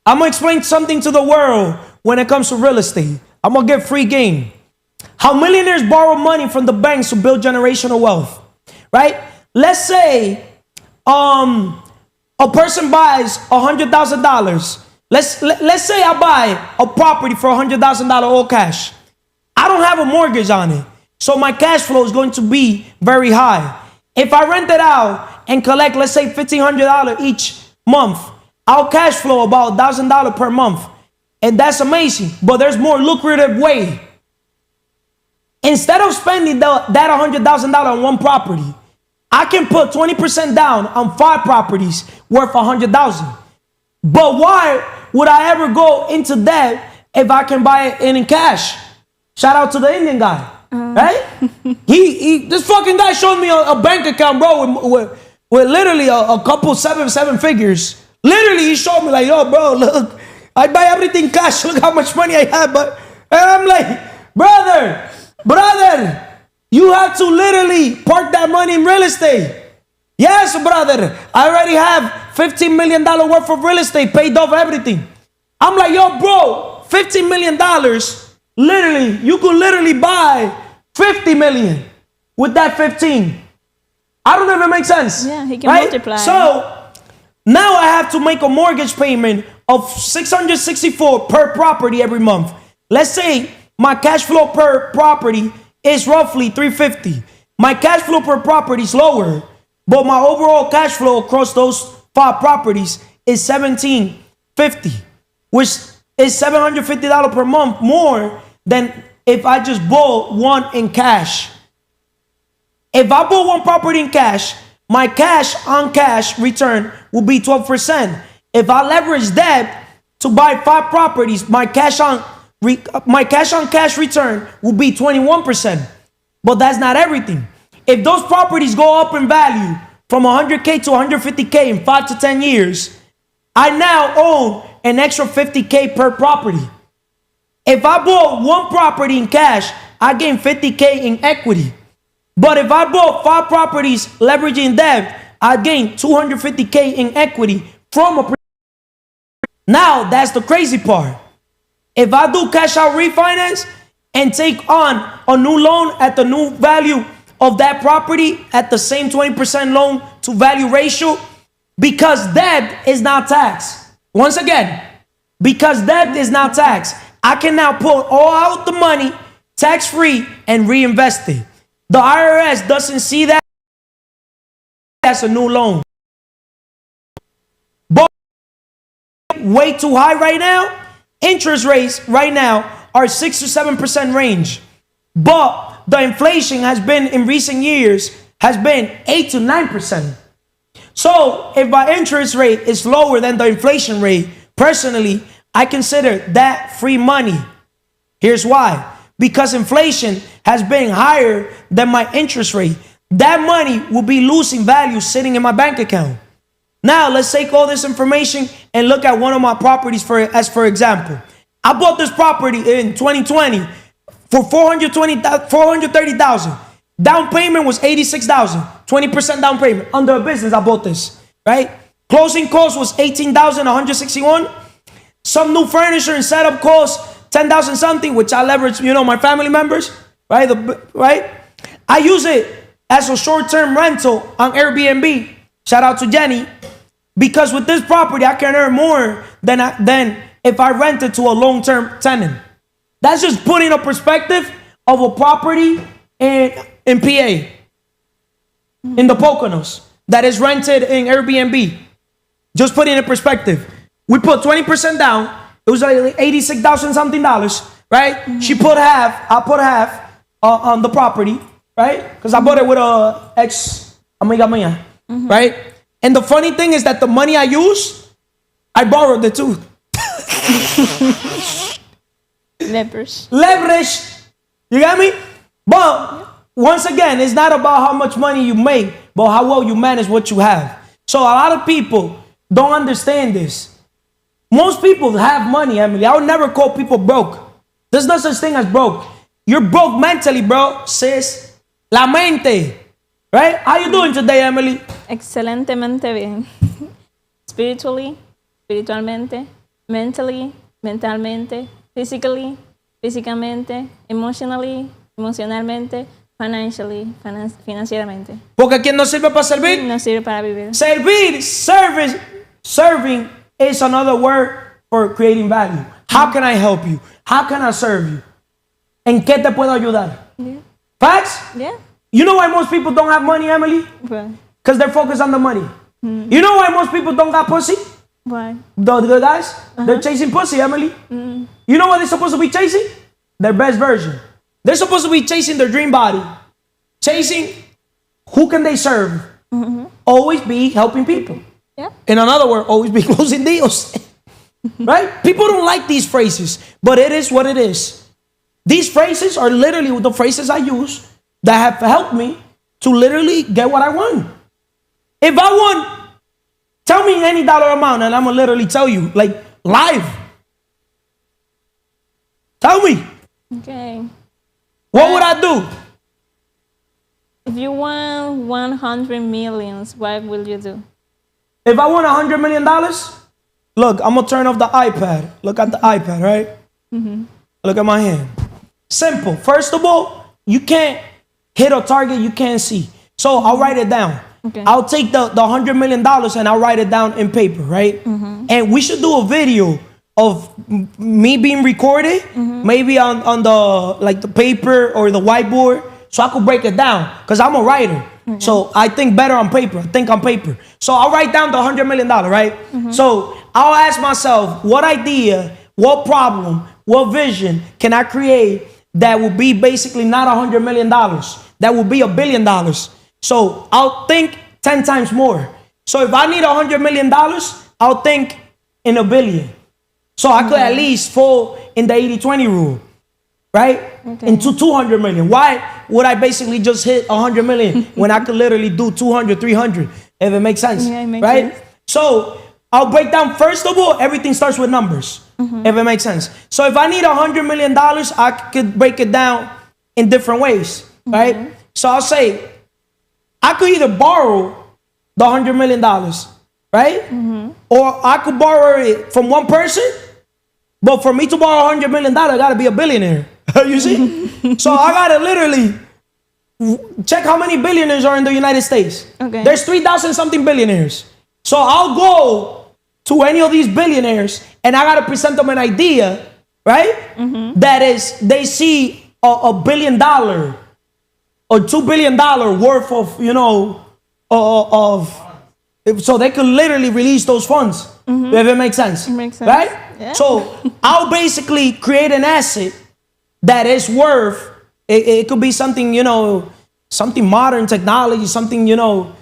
I'm going to explain something to the world when it comes to real estate. I'm going to get free game. How millionaires borrow money from the banks to build generational wealth, right? Let's say a person buys $100,000. Let's say I buy a property for $100,000 all cash. I don't have a mortgage on it. So my cash flow is going to be very high. If I rent it out and collect, let's say $1,500 each month, I'll cash flow about $1,000 per month. And that's amazing. But there's more lucrative way. Instead of spending that $100,000 on one property, I can put 20% down on 5 properties worth $100,000. But why would I ever go into debt if I can buy it in cash? Shout out to the Indian guy, right? This fucking guy showed me a bank account, bro, with literally a couple seven figures. Literally, he showed me like, yo, bro, look, I buy everything cash. Look how much money I have. And I'm like, brother, you have to literally park that money in real estate. Yes, brother, I already have $15 million worth of real estate, paid off everything. I'm like, yo, bro, $15 million, literally, you could literally buy 50 million with that 15. I don't know if it makes sense. Yeah, he can multiply. So now I have to make a mortgage payment of $664 per property every month. Let's say my cash flow per property is roughly $350. My cash flow per property is lower, but my overall cash flow across those 5 properties is $1,750, which is $750 per month more than if I just bought one in cash. If I bought one property in cash, my cash on cash return will be 12%. If I leverage that to buy 5 properties, my cash on cash return will be 21%. But that's not everything. If those properties go up in value from 100K to 150K in 5 to 10 years, I now own an extra 50K per property. If I bought one property in cash, I gain 50K in equity. But if I bought 5 properties leveraging debt, I gain 250K in equity from a. Now that's the crazy part. If I do cash out refinance and take on a new loan at the new value of that property at the same 20% loan to value ratio, because debt is not taxed. Once again, because debt is not taxed, I can now pull all out the money tax-free and reinvest it. The IRS doesn't see that as a new loan. But way too high right now. Interest rates right now are 6 to 7% range. But the inflation has been in recent years has been 8 to 9%. So if my interest rate is lower than the inflation rate, personally, I consider that free money. Here's why. Because inflation has been higher than my interest rate. That money will be losing value sitting in my bank account. Now, let's take all this information and look at one of my properties for example. I bought this property in 2020 for 430,000. Down payment was 86,000. 20% down payment. Under a business, I bought this, right? Closing cost was 18,161. Some new furniture and setup cost 10,000 something, which I leverage, my family members, right? Right? I use it as a short-term rental on Airbnb. Shout out to Jenny. Because with this property, I can earn more than if I rent it to a long-term tenant. That's just putting a perspective of a property in PA, in the Poconos, that is rented in Airbnb. Just putting in perspective. We put 20% down. It was like $86,000 something, right? She put half. I put half on the property, right? Because I bought it with a ex amiga mía, right? And the funny thing is that the money I use, I borrowed it too. Leverage. You got me? But once again, it's not about how much money you make, but how well you manage what you have. So a lot of people don't understand this. Most people have money, Emily. I would never call people broke. There's no such thing as broke. You're broke mentally, bro, sis. La mente. Right? How you doing today, Emily? Excelentemente bien. Espiritualmente, mentally, mentalmente, physically, físicamente, emocionalmente, financieramente. Porque quien no sirve para servir, no sirve para vivir. Serving is another word for creating value. How can I help you? How can I serve you? ¿En qué te puedo ayudar? Yeah. Facts? Yeah. You know why most people don't have money, Emily? Why? Because they're focused on the money. You know why most people don't got pussy? Why? The guys, they're chasing pussy, Emily. You know what they're supposed to be chasing? Their best version. They're supposed to be chasing their dream body. Chasing who can they serve. Always be helping people. Yeah. In another word, always be closing deals. Right? People don't like these phrases, but it is what it is. These phrases are literally the phrases I use that have helped me to literally get what I want. If I want, tell me any dollar amount and I'm going to literally tell you, like live. Tell me. Okay. What would I do? If you want 100 millions, what will you do? If I want $100 million, look, I'm going to turn off the iPad. Look at the iPad, right? Look at my hand. Simple. First of all, you can't hit a target you can't see. So I'll write it down. Okay. I'll take the $100 million and I'll write it down in paper, right? And we should do a video of me being recorded, maybe on the paper or the whiteboard, so I could break it down. Because I'm a writer. So I think better on paper. I think on paper. So I'll write down the $100 million, right? So I'll ask myself, what idea, what problem, what vision can I create that will be basically not $100 million? That will be $1 billion. So I'll think 10 times more. So if I need $100 million, I'll think in $1 billion. So I could at least fall in the 80-20 rule, right? Into 200 million. Why would I basically just hit 100 million when I could literally do 200, 300, if it makes sense, Yeah, it makes right? sense. So I'll break down, first of all, everything starts with numbers, if it makes sense. So if I need $100 million, I could break it down in different ways, right? So I'll say, I could either borrow the $100 million, right? Or I could borrow it from one person, but for me to borrow $100 million, I gotta be a billionaire. You see? So I gotta literally check how many billionaires are in the United States. Okay. There's 3,000 something billionaires. So I'll go to any of these billionaires and I gotta present them an idea, right? That is, they see $1 billion or $2 billion worth of, so they could literally release those funds, if it makes sense. It makes sense. Right? Yeah. So I'll basically create an asset that is worth, it could be something, something modern technology, something, that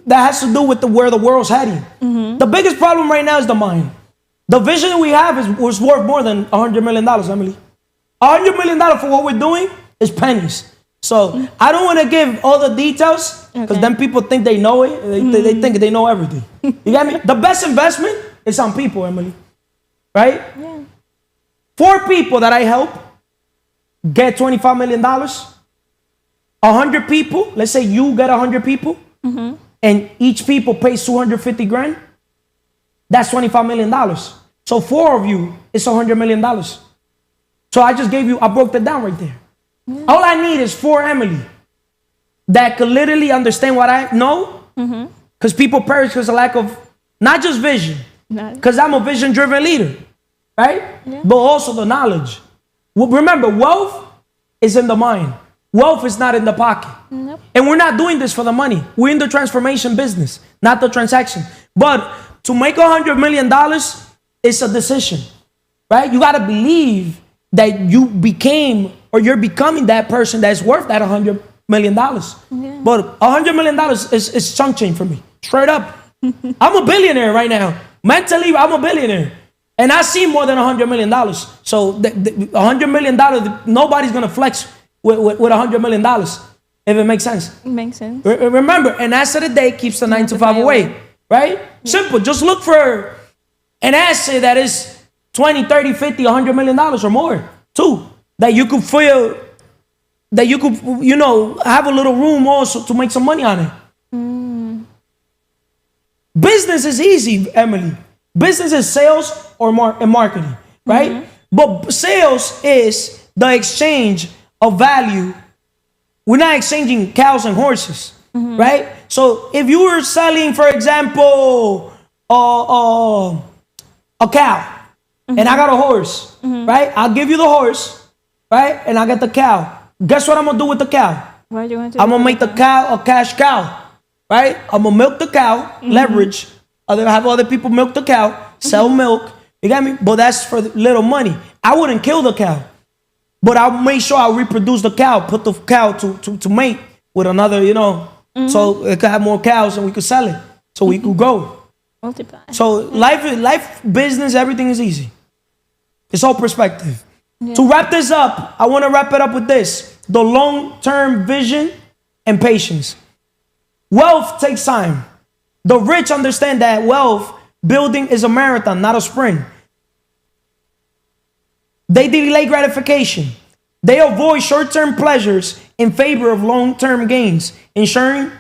has to do with where the world's heading. The biggest problem right now is the mind. The vision we have was worth more than $100 million, Emily. $100 million for what we're doing is pennies. So I don't want to give all the details because then people think they know it. They think they know everything. You get me? The best investment is on people, Emily. Right? Yeah. 4 people that I help get $25 million, 100 people, let's say you get 100 people, and each people pays 250 grand, that's $25 million. So 4 of you, it's $100 million. So I broke that down right there. All I need is 4 Emily that could literally understand what I know, because people perish because of lack of, not just vision, because I'm a vision-driven leader, right? Yeah. But also the knowledge. Remember, wealth is in the mind. Wealth is not in the pocket. Nope. And we're not doing this for the money. We're in the transformation business, not the transaction. But to make $100 million, it's a decision, right? You got to believe that you became or you're becoming that person that's worth that $100 million. Yeah. But $100 million is chunk change for me, straight up. I'm a billionaire right now. Mentally, I'm a billionaire. And I see more than $100 million. So $100 million, nobody's going to flex with $100 million, if it makes sense. It makes sense. Remember, an asset a day keeps the 9 to 5 away, right? Yeah. Simple. Just look for an asset that is 20, 30, 50, $100 million or more, too. That you could feel, that you could, have a little room also to make some money on it. Business is easy, Emily. Business is sales or marketing, right? But sales is the exchange of value. We're not exchanging cows and horses, right? So if you were selling, for example, a cow, and I got a horse, right? I'll give you the horse, right? And I get the cow. Guess what I'm gonna do with the cow? What do you want to I'm do gonna make the cow a cash cow, right? I'm gonna milk the cow, leverage. Have other people milk the cow, sell milk. You got me? But that's for little money. I wouldn't kill the cow, but I'll make sure I reproduce the cow, put the cow to mate with another, so it could have more cows and we could sell it, so we could grow. multiply? So life, business, everything is easy. It's all perspective. Yeah. To wrap this up, I want to wrap it up with this: the long-term vision and patience. Wealth takes time. The rich understand that wealth building is a marathon, not a sprint. They delay gratification. They avoid short-term pleasures in favor of long-term gains, ensuring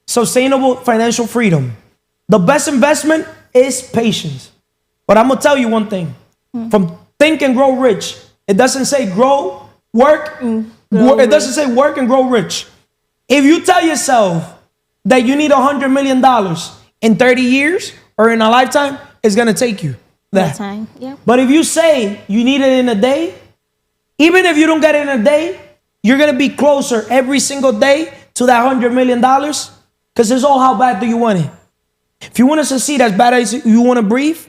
sustainable financial freedom. The best investment is patience. But I'm going to tell you one thing. From Think and Grow Rich, it doesn't say work. It doesn't say work and grow rich. If you tell yourself that you need $100 million in 30 years or in a lifetime, it's going to take you that time. Yeah. But if you say you need it in a day, even if you don't get it in a day, you're going to be closer every single day to that $100 million, because it's all how bad do you want it. If you want to succeed as bad as you want to breathe,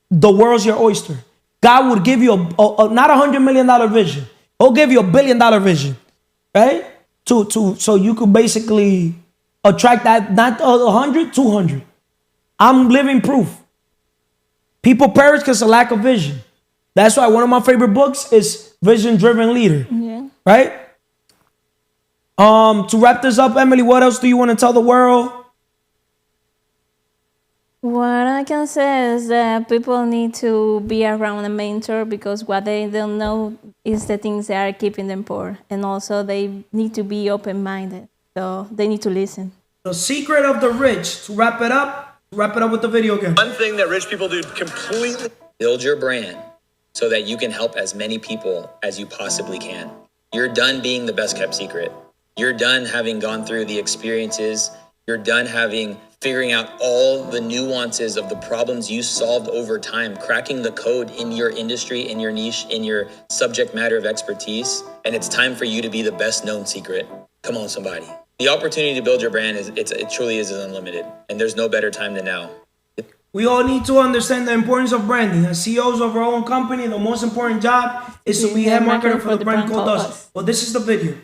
the world's your oyster. God would give you not $100 million vision. He'll give you $1 billion vision, right? So you could basically attract that, not 100, 200. I'm living proof. People perish because of lack of vision. That's why one of my favorite books is Vision Driven Leader. Yeah. Right? To wrap this up, Emily, what else do you want to tell the world? What I can say is that people need to be around a mentor, because what they don't know is the things that are keeping them poor. And also they need to be open-minded. So they need to listen. The secret of the rich, to wrap it up with the video again. One thing that rich people do completely: build your brand so that you can help as many people as you possibly can. You're done being the best kept secret. You're done having gone through the experiences. You're done figuring out all the nuances of the problems you solved over time, cracking the code in your industry, in your niche, in your subject matter of expertise. And it's time for you to be the best known secret. Come on, somebody. The opportunity to build your brand it truly is unlimited. And there's no better time than now. We all need to understand the importance of branding. As CEOs of our own company, the most important job is to be head marketer for the brand called us. Well, this is the video.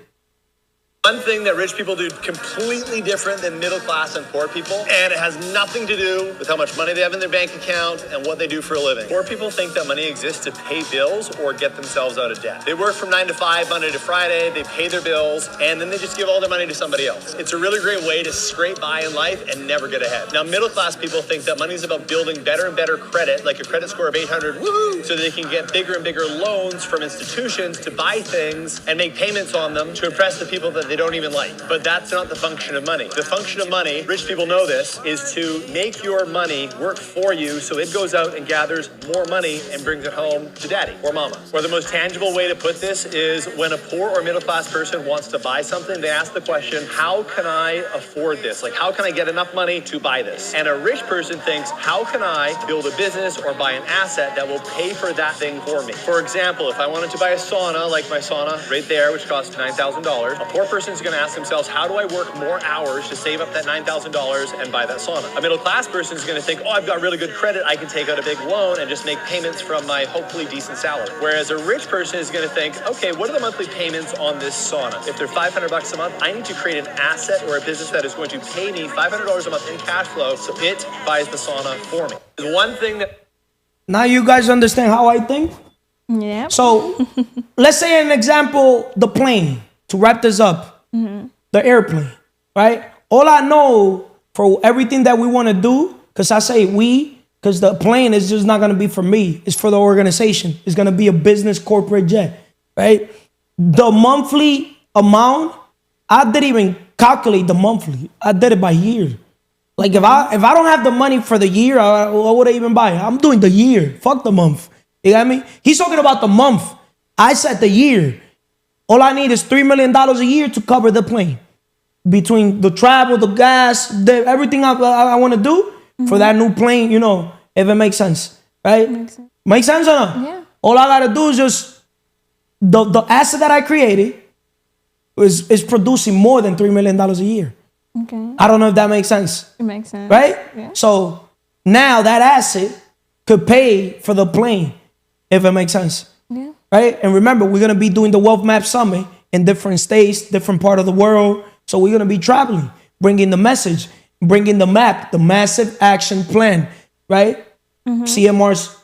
One thing that rich people do completely different than middle class and poor people, and it has nothing to do with how much money they have in their bank account and what they do for a living. Poor people think that money exists to pay bills or get themselves out of debt. They work from 9 to 5, Monday to Friday, they pay their bills, and then they just give all their money to somebody else. It's a really great way to scrape by in life and never get ahead. Now, middle class people think that money is about building better and better credit, like a credit score of 800, woohoo, so they can get bigger and bigger loans from institutions to buy things and make payments on them to impress the people that they don't even like. But that's not the function of money. The function of money, rich people know this, is to make your money work for you so it goes out and gathers more money and brings it home to daddy or mama. Or the most tangible way to put this is when a poor or middle class person wants to buy something, they ask the question, how can I afford this? Like, how can I get enough money to buy this? And a rich person thinks, how can I build a business or buy an asset that will pay for that thing for me? For example, if I wanted to buy a sauna, like my sauna right there, which costs $9,000, a poor person is going to ask themselves, how do I work more hours to save up that $9,000 and buy that sauna? A middle class person is going to think, oh, I've got really good credit. I can take out a big loan and just make payments from my hopefully decent salary. Whereas a rich person is going to think, okay, what are the monthly payments on this sauna? If they're $500 a month, I need to create an asset or a business that is going to pay me $500 a month in cash flow so it buys the sauna for me. There's one thing that Now you guys understand how I think? Yeah. So let's say an example, the plane, to wrap this up, the airplane, right? All I know for everything that we want to do, because I say we, because the plane is just not going to be for me. It's for the organization. It's going to be a business corporate jet, right? The monthly amount, I didn't even calculate the monthly. I did it by year. Like if I don't have the money for the year, what would I even buy? I'm doing the year. Fuck the month. You got me? He's talking about the month. I said the year. All I need is $3 million a year to cover the plane. Between the travel, the gas, everything I want to do for that new plane, you know, if it makes sense, right? Makes sense or not? Yeah. All I got to do is just, the asset that I created is producing more than $3 million a year. Okay. I don't know if that makes sense. It makes sense. Right? Yeah. So now that asset could pay for the plane, if it makes sense. Yeah. Right? And remember, we're going to be doing the Wealth Map Summit in different states, different part of the world. So we're going to be traveling, bringing the message, bringing the map, the massive action plan, right? CMR's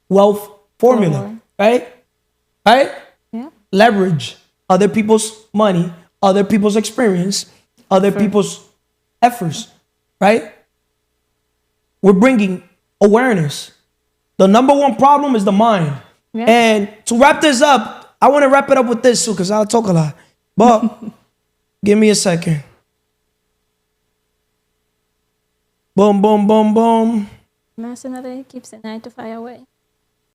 wealth formula, right? Right? Yeah. Leverage other people's money, other people's experience, other people's efforts, right? We're bringing awareness. The number one problem is the mind. Yeah. And to wrap this up, I want to wrap it up with this too, because I'll talk a lot. But give me a second. Boom, boom, boom, boom. Master Nade keeps the 9 to 5 away.